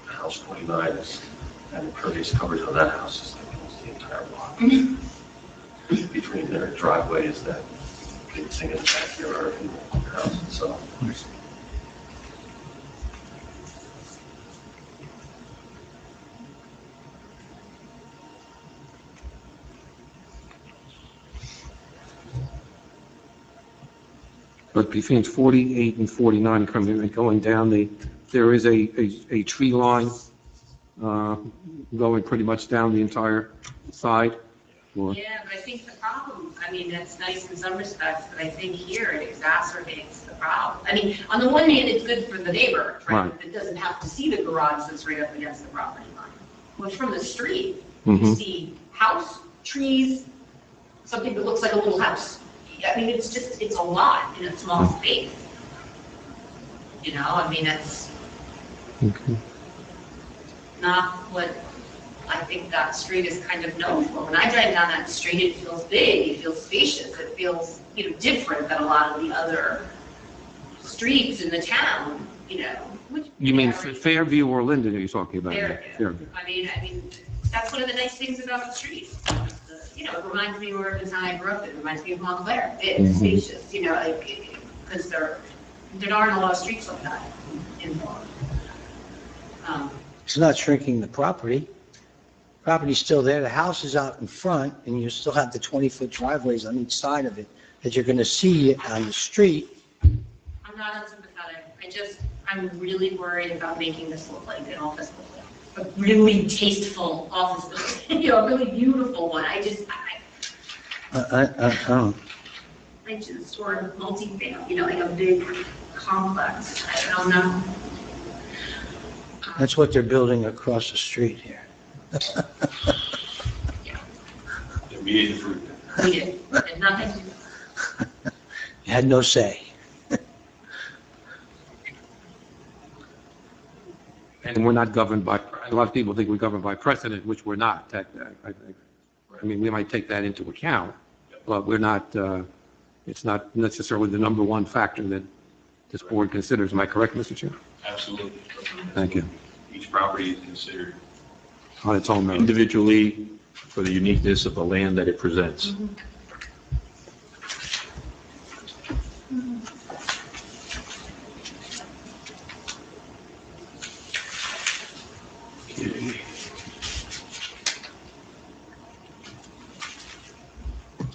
House 29 is, and impervious coverage on that house is like almost the entire block. Between their driveways, that big thing in the backyard and the house itself. But between 48 and 49 going down, there is a tree line going pretty much down the entire side. Yeah, but I think the problem, I mean, that's nice in some respects, but I think here it exacerbates the problem. I mean, on the one hand, it's good for the neighbor, right? It doesn't have to see the garage that's right up against the property line. But from the street, you see house, trees, something that looks like a little house. I mean, it's just, it's a lot in a small space. I mean, it's not what I think that street is kind of known for. When I drive down that street, it feels big, it feels spacious, it feels, different than a lot of the other streets in the town, which. You mean Fairview or Linden are you talking about? Fairview. I mean, that's one of the nice things about the street. It reminds me where the town I grew up in, it reminds me of Montclair. It's spacious, because there aren't a lot of streets like that in Verona. It's not shrinking the property. Property's still there, the house is out in front, and you still have the 20-foot driveways on each side of it that you're going to see on the street. I'm not unsympathetic. I'm really worried about making this look like an office building. A really tasteful office building, a really beautiful one. I just sort of multi-family, like a big complex. I don't know. That's what they're building across the street here. Yeah. We ate the fruit. We did. And nothing. You had no say. And we're not governed by, a lot of people think we're governed by precedent, which we're not. I mean, we might take that into account, but we're not, it's not necessarily the number one factor that this board considers. Am I correct, Mr. Chair? Absolutely. Thank you. Each property is considered On its own merit. Individually, for the uniqueness of the land that it presents.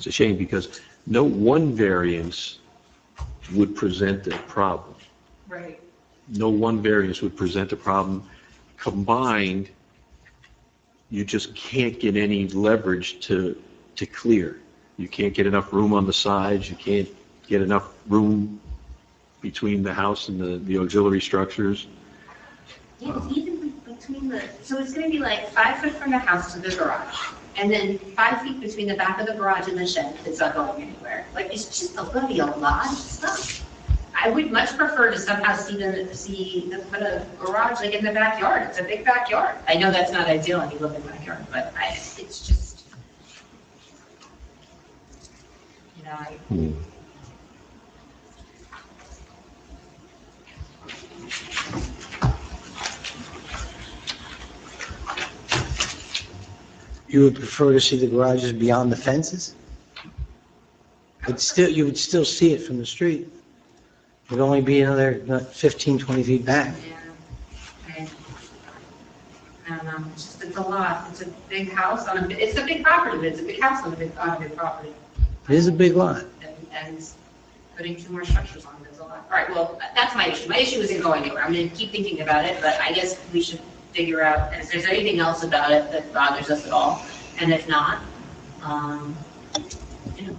It's a shame because no one variance would present a problem. Right. No one variance would present a problem. Combined, you just can't get any leverage to clear. You can't get enough room on the sides, you can't get enough room between the house and the auxiliary structures. Yeah, it's even between so it's gonna be like 5 foot from the house to the garage, and then 5 feet between the back of the garage and the shed that's not going anywhere. Like, it's just gonna be a lot of stuff. I would much prefer to somehow see them put a garage like in the backyard. It's a big backyard. I know that's not ideal when you live in the backyard, but it's just, you know, You would prefer to see the garages beyond the fences? But still, you would still see it from the street. It would only be another 15, 20 feet back. yeah. I don't know, it's a lot. It's a big house it's a big property, but it's a big house on a big property. It is a big lot. And putting 2 more structures on it is a lot. All right, well, that's my issue. My issue isn't going anywhere. I'm going to keep thinking about it, but I guess we should figure out if there's anything else about it that bothers us at all. And if not, you know.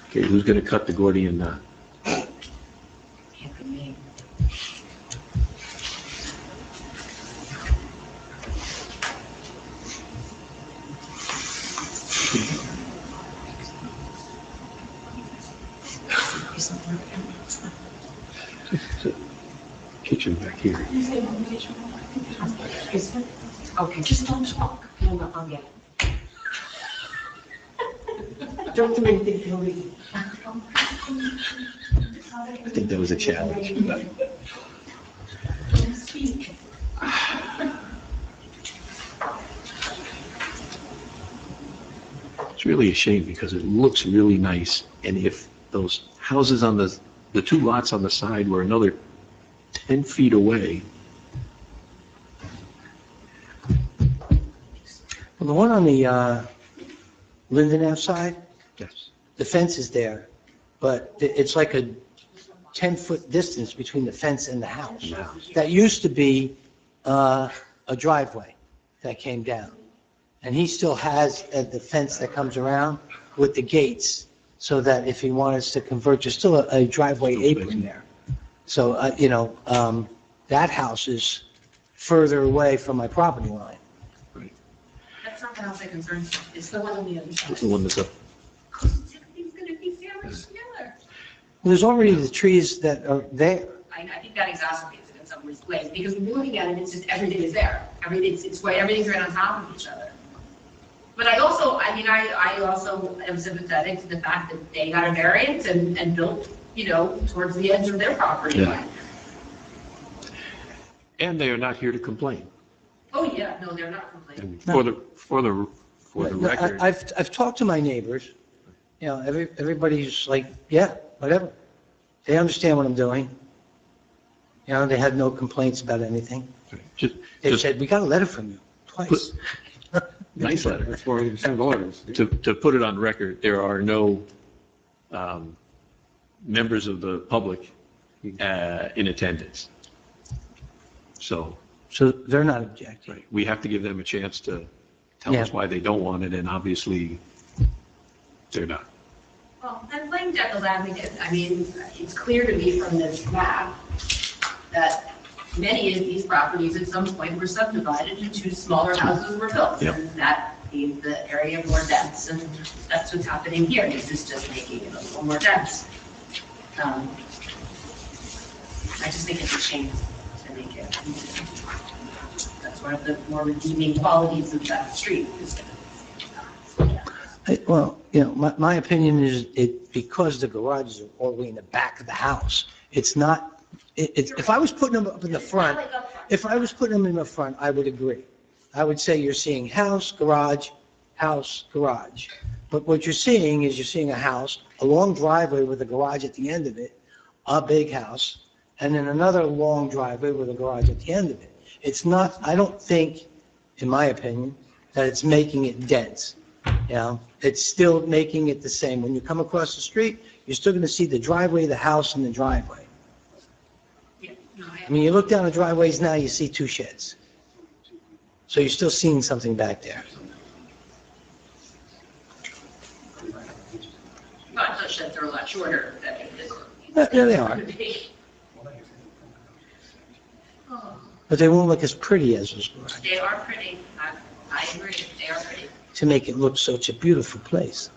Okay, who's going to cut the Gordian knot? Can't be me. Kitchen back here. Okay, just don't talk. No, I'll get it. Don't do anything illegal. I think that was a challenge. Don't speak. It's really a shame because it looks really nice. And if those houses on the 2 lots on the side were another 10 feet away. Well, the one on the Linden Ave side, Yes. the fence is there, but it's like a 10-foot distance between the fence and the house. That used to be a driveway that came down. And he still has the fence that comes around with the gates, so that if he wants to convert, there's still a driveway apron there. So, that house is further away from my property line. That's not the house that concerns me. It's the one on the other It's side. the one that's up. Everything's gonna be sandwiched together. There's already the trees that are there. I think that exacerbates it in some ways, because when you're looking at it, it's just everything is there. Everything's right on top of each other. But I also am sympathetic to the fact that they got a variance and built, towards the edge of their property Yeah. line. And they are not here to complain. Oh, yeah, no, they're not complaining. And for the record. I've talked to my neighbors, everybody's like, yeah, whatever. They understand what I'm doing. They had no complaints about anything. Just, They just said, we got a letter from you, twice. nice letter. That's why we send orders. To put it on record, there are no members of the public in attendance. So So they're not objecting. right, we have to give them a chance to tell us Yeah. why they don't want it, and obviously they're not. Well, and playing devil's advocate, it's clear to me from this map that many of these properties at some point were subdivided and 2 smaller houses were built. Yep. And that made the area more dense, and that's what's happening here. This is just making it a little more dense. I just think it's a shame to make it. That's one of the more redeeming qualities of that street. Well, my opinion is because the garages are all the way in the back of the house, it's not, if I was putting them up in the front, I would agree. I would say you're seeing house, garage. But what you're seeing is a house, a long driveway with a garage at the end of it, a big house, and then another long driveway with a garage at the end of it. It's not, I don't think, in my opinion, that it's making it dense. You know, it's still making it the same. When you come across the street, you're still going to see the driveway, the house, and the driveway. I mean, you look down the driveways now, you see 2 sheds. So you're still seeing something back there. But the sheds are a lot shorter than this. Yeah, they are. But they won't look as pretty as this garage, They are pretty, I agree, they are pretty. to make it look such a beautiful place.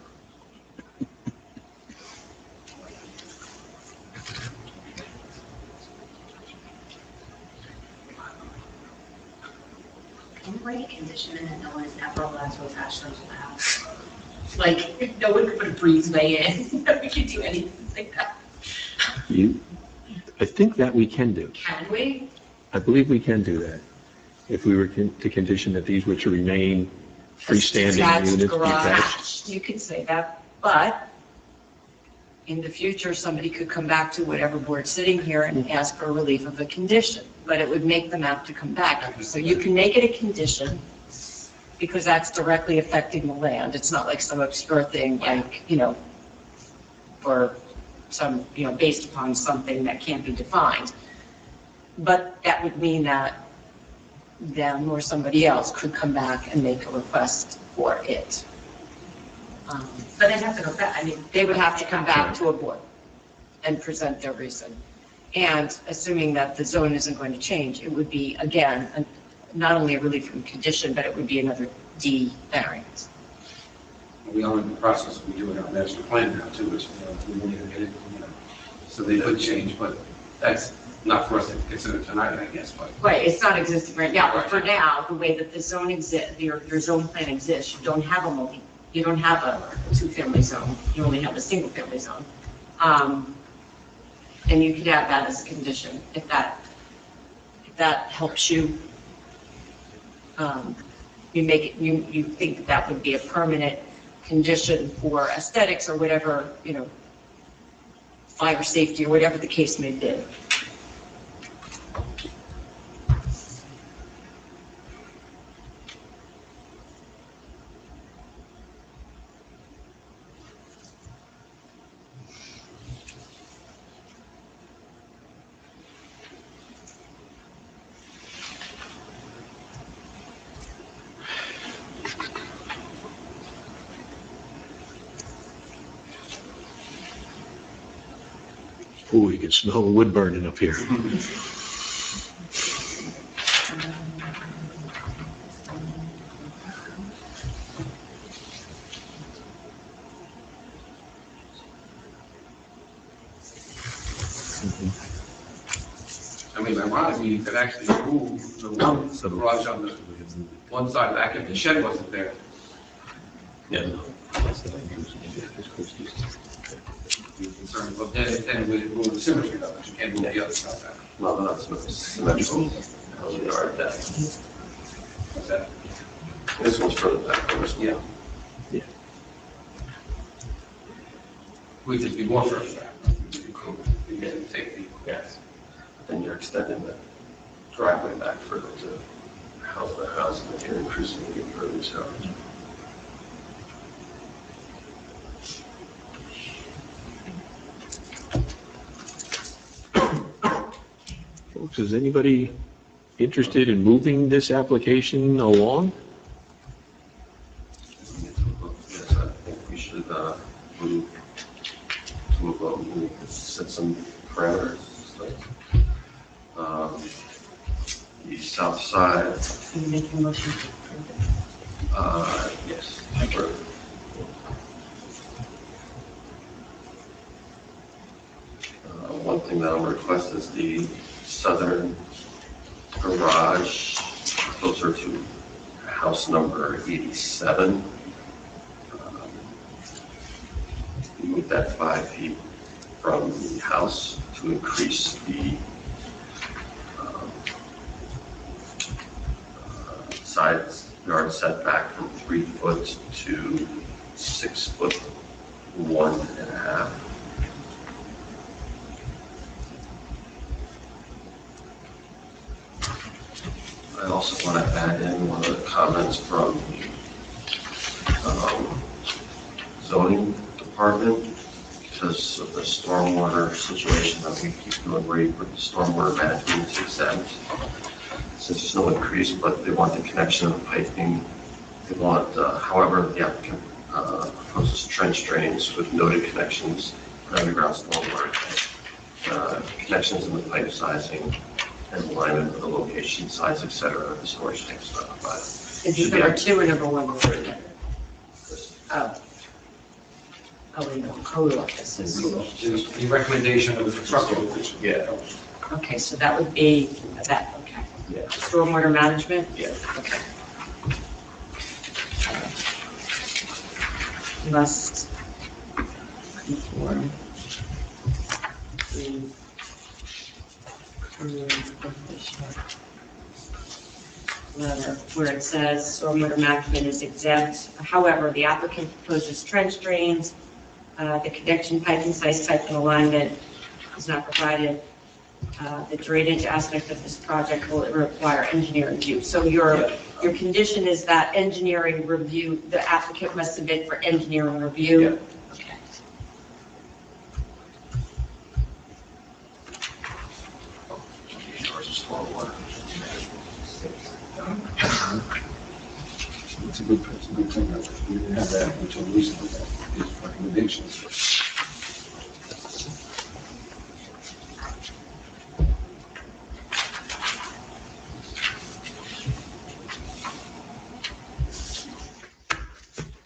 Can you write a condition in that no one is ever allowed to attach them to the house? Like, no one could put a breezeway in, we could do anything like that. I think that we can do. Can we? I believe we can do that. If we were to condition that these were to remain freestanding Detached units. garage. You could say that, but in the future, somebody could come back to whatever board's sitting here and ask for relief of a condition, but it would make them have to come back. So you can make it a condition because that's directly affecting the land. It's not like some obscure thing like, for some, based upon something that can't be defined. But that would mean that them or somebody else could come back and make a request for it. But they'd have to go back, I mean. They would have to come back to a board and present their reason. And assuming that the zone isn't going to change, it would be, again, not only a relief from condition, but it would be another D variance. We are in the process of doing our master plan now too, which, we won't even get it, so they could change, but that's not for us to consider tonight, I guess, but. Right, it's not existing right now, but for now, the way that the zone exists, your zone plan exists, you don't have a 2-family zone, you only have a 1-family zone. And you could add that as a condition, if that helps you. You think that would be a permanent condition for aesthetics or whatever, fire safety or whatever the case may be. Ooh, you can smell the wood burning up here. I mean, ironically, you could actually move the garage on the one side back if the shed wasn't there. Yeah. You're concerned, but then we move the symmetry of it, you can't move the other side back. Well, that's symmetrical. They are deck. What's that? This one's further back than this one. Yeah. We could be more further back. You get safety. Yes. Then you're extending the driveway back further to house the house, and you're increasing the impervious coverage. Folks, is anybody interested in moving this application along? Yes, I think we should set some parameters. The south side, Can you make a motion to approve it? yes. One thing that I'll request is the southern garage closer to house number 87. Move that 5 feet from the house to increase the side yard setback from 3 foot to 6 foot 1.5. I also want to add in one of the comments from the zoning department because of the stormwater situation that we keep doing where you put the stormwater management is exempt. Since there's no increase, but they want the connection of the piping. They want, however, the applicant proposes trench drains with noted connections for underground stormwater, connections in the pipe sizing and alignment with the location, size, et cetera, of the storage tanks not provided. Is it number 2 or number 1? Oh. Oh, wait, no, code offices. The recommendation of the construction official. Yeah. Okay, so that would be, that, okay. Yeah. Stormwater management? Yeah. Okay. Must conform to letter where it says stormwater management is exempt. However, the applicant proposes trench drains, the connection piping size, type, and alignment is not provided. The drainage aspect of this project will require engineering review. So your condition is that engineering review, the applicant must submit for engineering review? Yeah. Okay. Stormwater. It's a good thing that we didn't have that until recently, these recommendations.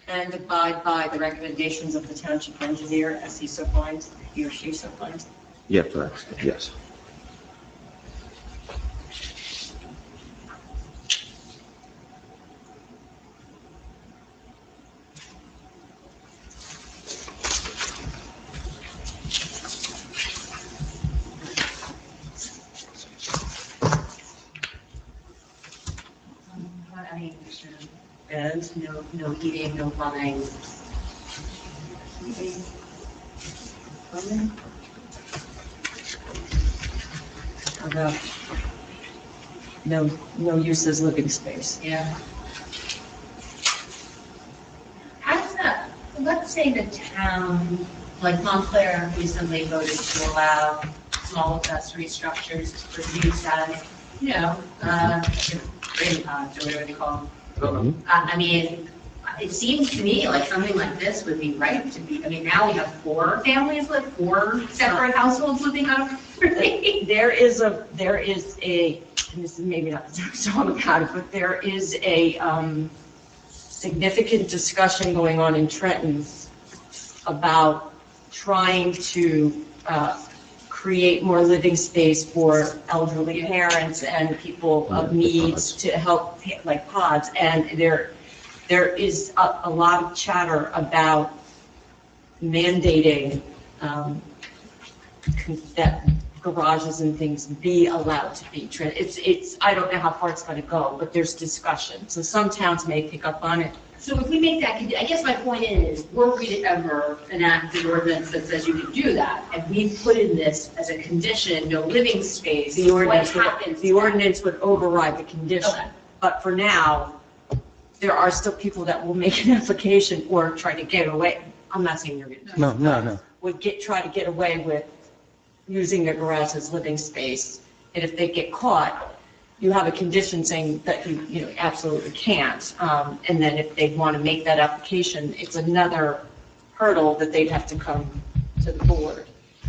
And abide by the recommendations of the township engineer as he so finds, he or she so finds. Yeah, correct. Yes. And No heating, no plumbing. about no use as living space. Yeah. How does that, let's say the town, like Montclair recently voted to allow small accessory structures for use as, drain pods or whatever they call them. I mean, it seems to me like something like this would be right to be, I mean, now we have 4 separate households living on a property. There is a, and this is maybe not the time to talk about it, but there is a significant discussion going on in Trenton about trying to create more living space for elderly parents and people of needs to help, like pods. And there is a lot of chatter about mandating that garages and things be allowed to be. I don't know how far it's going to go, but there's discussion. So some towns may pick up on it. So if we make that, I guess my point is, were we to ever enact the ordinance that says you can do that, and we put in this as a condition, no living space, what happens? The ordinance would override the condition. Okay. But for now, there are still people that will make an application or try to get away. I'm not saying you're going to. No. Would try to get away with using their garage as living space. And if they get caught, you have a condition saying that you absolutely can't. And then if they want to make that application, it's another hurdle that they'd have to come to the board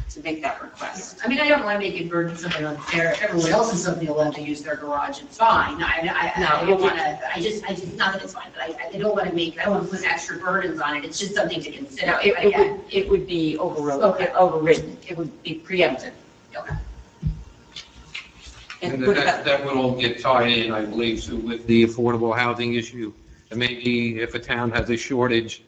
to make that request. I mean, I don't want to make it burdensome and unfair. If everyone else is suddenly allowed to use their garage, it's fine. I don't want to, I just, not that it's fine, but I don't want to put extra burdens on it. It's just something to consider. No, it would be overridden. It would be preempted. Okay. And that would all get tied in, I believe, to with the affordable housing issue. And maybe if a town has a shortage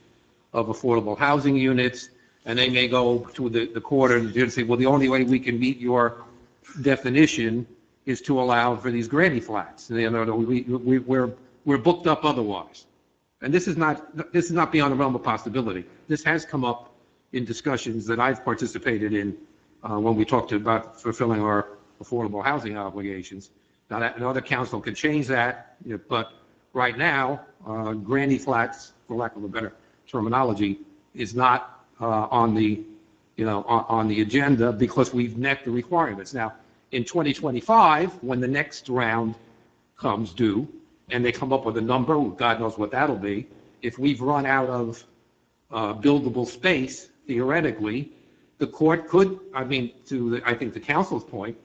of affordable housing units, and they may go to the court and say, well, the only way we can meet your definition is to allow for these granny flats. We're booked up otherwise. And this is not beyond the realm of possibility. This has come up in discussions that I've participated in when we talked about fulfilling our affordable housing obligations. Now, that, another council could change that, but right now, granny flats, for lack of a better terminology, is not on the, on the agenda because we've met the requirements. Now, in 2025, when the next round comes due, and they come up with a number, God knows what that'll be, if we've run out of buildable space, theoretically, the court could, I mean, I think the council's point,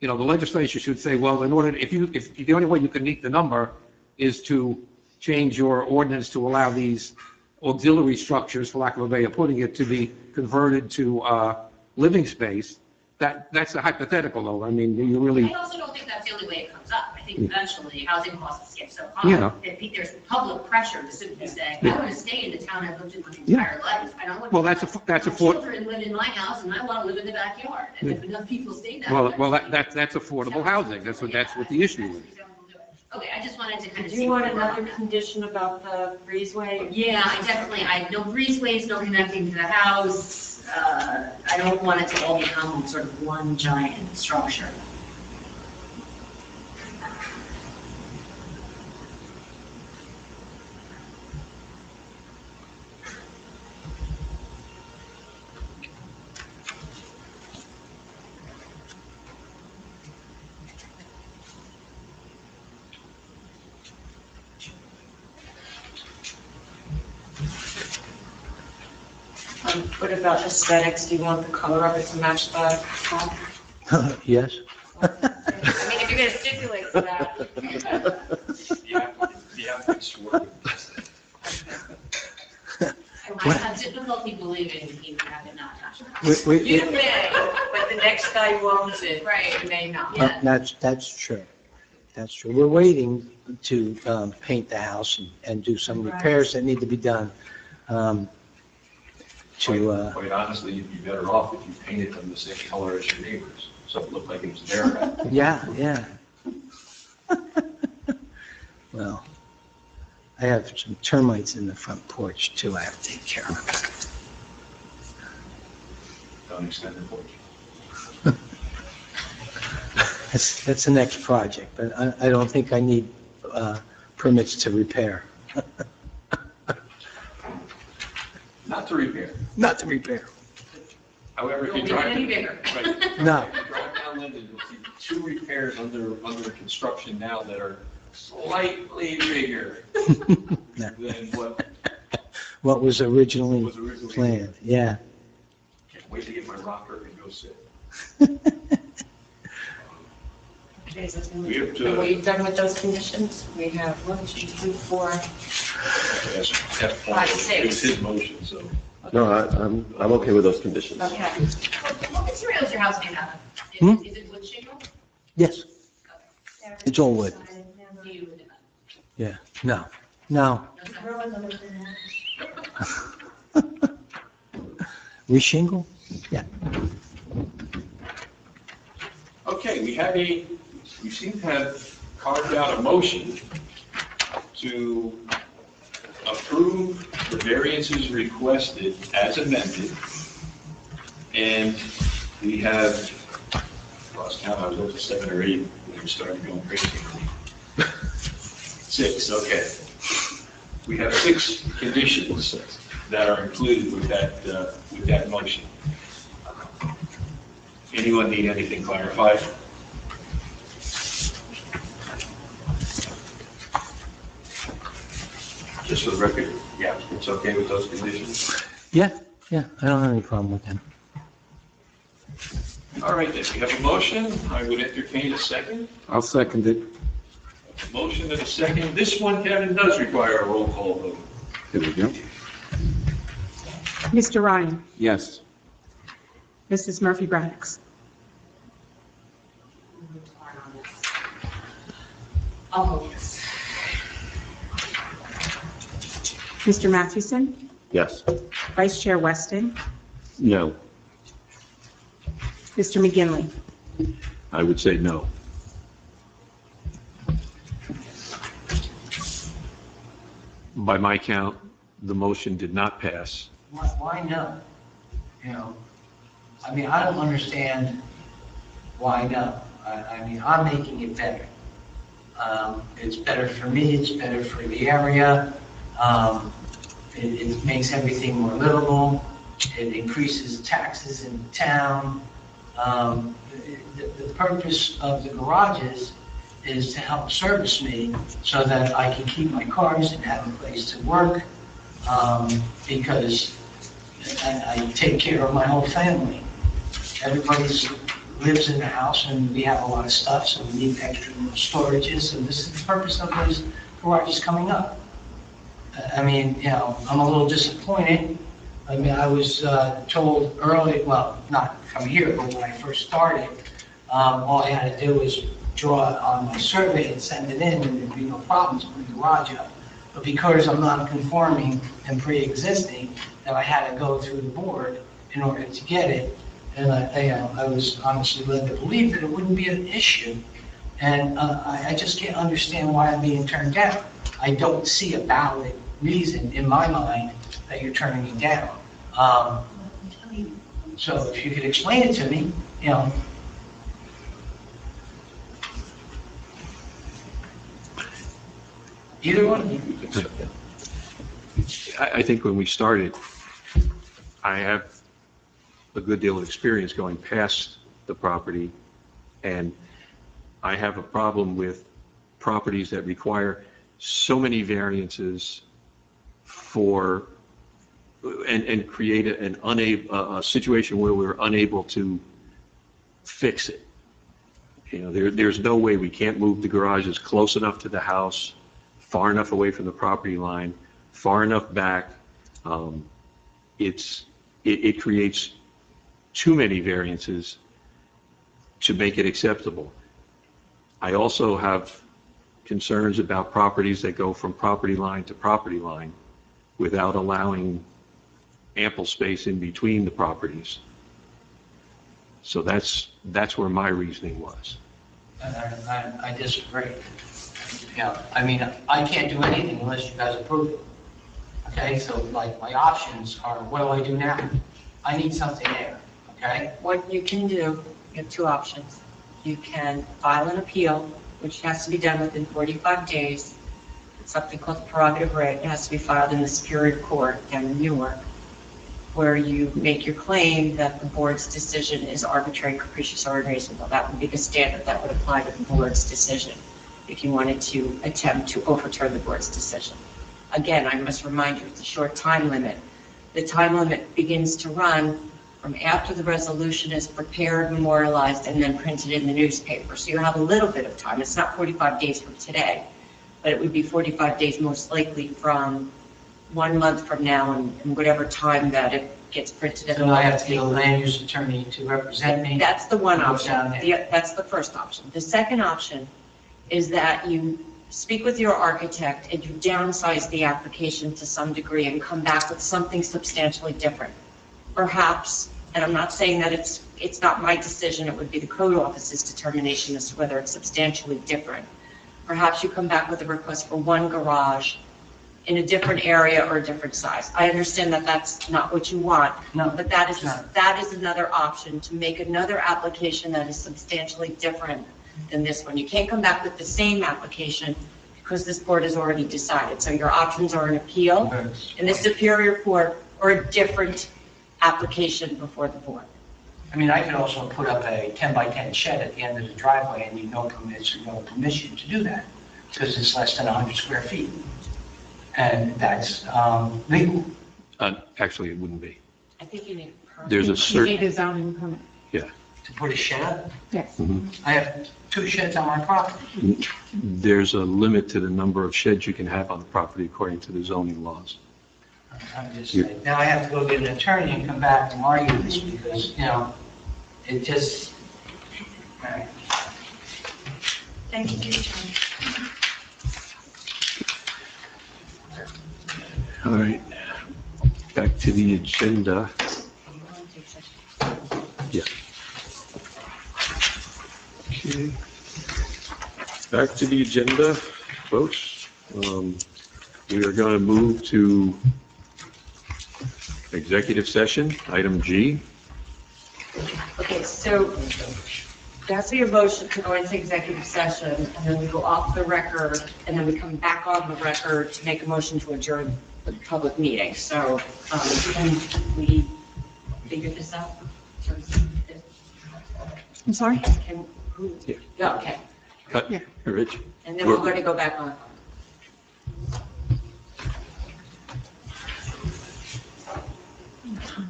the legislature should say, well, in order, if the only way you can meet the number is to change your ordinance to allow these auxiliary structures, for lack of a way of putting it, to be converted to living space, that's a hypothetical, though. I mean, you really... I also don't think that's the only way it comes up. I think eventually housing costs get so high Yeah. that there's public pressure to simply say, I want to stay in the town I've lived in my entire life. I don't want Well, to that's a my children live in my house and I want to live in the backyard. And if enough people stay that way. that's affordable housing. That's what the issue is. Okay, I just wanted to kind of Do you want another condition about the breezeway? Yeah, no breezeways, no connecting to the house. I don't want it to all become sort of one giant structure. What about aesthetics? Do you want the color of it to match the home? Yes? I mean, if you're going to stipulate to that. I have difficulty believing he would have it not touched. You may, but the next guy who owns it may not. Yeah. That's true. That's true. We're waiting to paint the house and do some repairs that need to be done. Quite honestly, you'd be better off if you painted them the same color as your neighbors, so it looked like it was their. Yeah. Well, I have some termites in the front porch too I have to take care of. Don't extend the porch. That's the next project, but I don't think I need permits to repair. Not to repair. Not to repair. However, if you Don't drive. make it any bigger. Right. No. If you drive down Linden, you'll see two repairs under construction now that are slightly bigger No. than What was originally was originally planned, yeah. Can't wait to get my rocker and go sit. We have to. Are we done with those conditions? We have 1, 2, 3, 4. Five, six. It was his motion, so. No, I'm okay with those conditions. Okay. What material is your house made out of? Hmm? Is it wood shingle? Yes, it's all wood. Do you- Yeah, no. Reshingle? Yeah. Okay, we seem to have carved out a motion to approve the variances requested as amended. And we have, lost count, I was up to 7 or 8 when we started going crazy. 6, okay. We have 6 conditions that are included with that motion. Anyone need anything clarified? Just for the record, yeah, it's okay with those conditions? Yeah, I don't have any problem with them. All right, then, we have a motion. I would entertain a second. I'll second it. A motion and a second. This one, Kevin, does require a roll call vote. Here we go. Mr. Ryan, Yes. Mrs. Murphy Braddix, I'll vote yes. Mr. Mathewson, Yes. Vice Chair Weston, No. Mr. McGinley. I would say no. By my count, the motion did not pass. Why no? I mean, I don't understand why no. I mean, I'm making it better. It's better for me, it's better for the area. It makes everything more livable. It increases taxes in the town. The purpose of the garages is to help service me so that I can keep my cars and have a place to work, because I take care of my whole family. Everybody lives in the house and we have a lot of stuff, so we need extra storages, and this is the purpose of those garages coming up. I mean, you know, I'm a little disappointed. I mean, I was told early, well, not from here, but when I first started, all I had to do was draw it on my survey and send it in, and there'd be no problems putting the garage up. But because I'm not conforming and pre-existing, that I had to go through the board in order to get it. And I was honestly led to believe that it wouldn't be an issue. And I just can't understand why I'm being turned down. I don't see a valid reason in my mind that you're turning me down. So if you could explain it to me, you know. Either one of you. I think when we started, I have a good deal of experience going past the property, and I have a problem with properties that require so many variances for, and create a situation where we're unable to fix it. You know, there's no way we can't move the garages close enough to the house, far enough away from the property line, far enough back. It creates too many variances to make it acceptable. I also have concerns about properties that go from property line to property line without allowing ample space in between the properties. So that's where my reasoning was. I disagree. Yeah, I mean, I can't do anything unless you guys approve it. Okay, so like my options are, what do I do now? I need something there, okay? What you can do, you have two options. You can file an appeal, which has to be done within 45 days. It's something called the prerogative right. It has to be filed in the Superior Court down in Newark, where you make your claim that the board's decision is arbitrary, capricious, or unreasonable. That would be the standard that would apply to the board's decision if you wanted to attempt to overturn the board's decision. Again, I must remind you, it's a short time limit. The time limit begins to run from after the resolution is prepared, memorialized, and then printed in the newspaper. So you have a little bit of time. It's not 45 days from today, but it would be 45 days most likely from 1 month from now and whatever time that it gets printed in the So I have to newspaper. get a land use attorney to represent me. That's the one Go option. down there. That's the first option. The second option is that you speak with your architect and you downsize the application to some degree and come back with something substantially different. Perhaps, and I'm not saying that it's not my decision, it would be the code office's determination as to whether it's substantially different. Perhaps you come back with a request for one garage in a different area or a different size. I understand that that's not what you want, No, but that is not. another option to make another application that is substantially different than this one. You can't come back with the same application because this board has already decided. So your options are an appeal in the Superior Court or a different application before the board. I mean, I could also put up a 10 by 10 shed at the end of the driveway and need no permits or no permission to do that because it's less than 100 square feet. And that's legal. Actually, it wouldn't be. I think you need a permit. There's a You certain, need a zoning permit. To put a shed up? Yes. I have 2 sheds on my property. there's a limit to the number of sheds you can have on the property according to the zoning laws. I'm just saying, now I have to go get an attorney and come back and argue this because, you know, it just, all right. Thank you, John. All right, back to the agenda. Yeah. Okay. Back to the agenda, folks. We are going to move to executive session, item G. Okay, so That's your motion to go into executive session, and then we go off the record, and then we come back on the record to make a motion to adjourn the public meeting. So, can we figure this out? I'm sorry? Can, who? Yeah, okay. Cut, Yeah. Rich? And then we're going to go back on.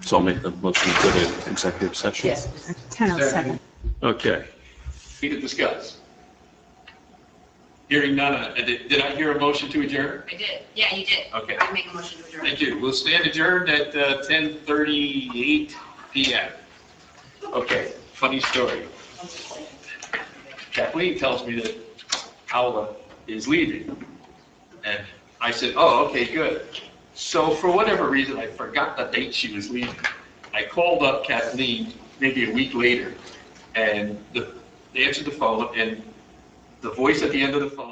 So I'll make the motion to the executive session. Yes. 10:07. Okay. We can discuss. Hearing none, did I hear a motion to adjourn? I did, yeah, you did. Okay. I make a motion to adjourn. Thank you. We'll stand adjourned at 10:38 PM. Okay, funny story. Kathleen tells me that Paula is leaving. And I said, oh, okay, good. So for whatever reason, I forgot the date she was leaving. I called up Kathleen maybe a week later, and they answered the phone, and the voice at the end of the phone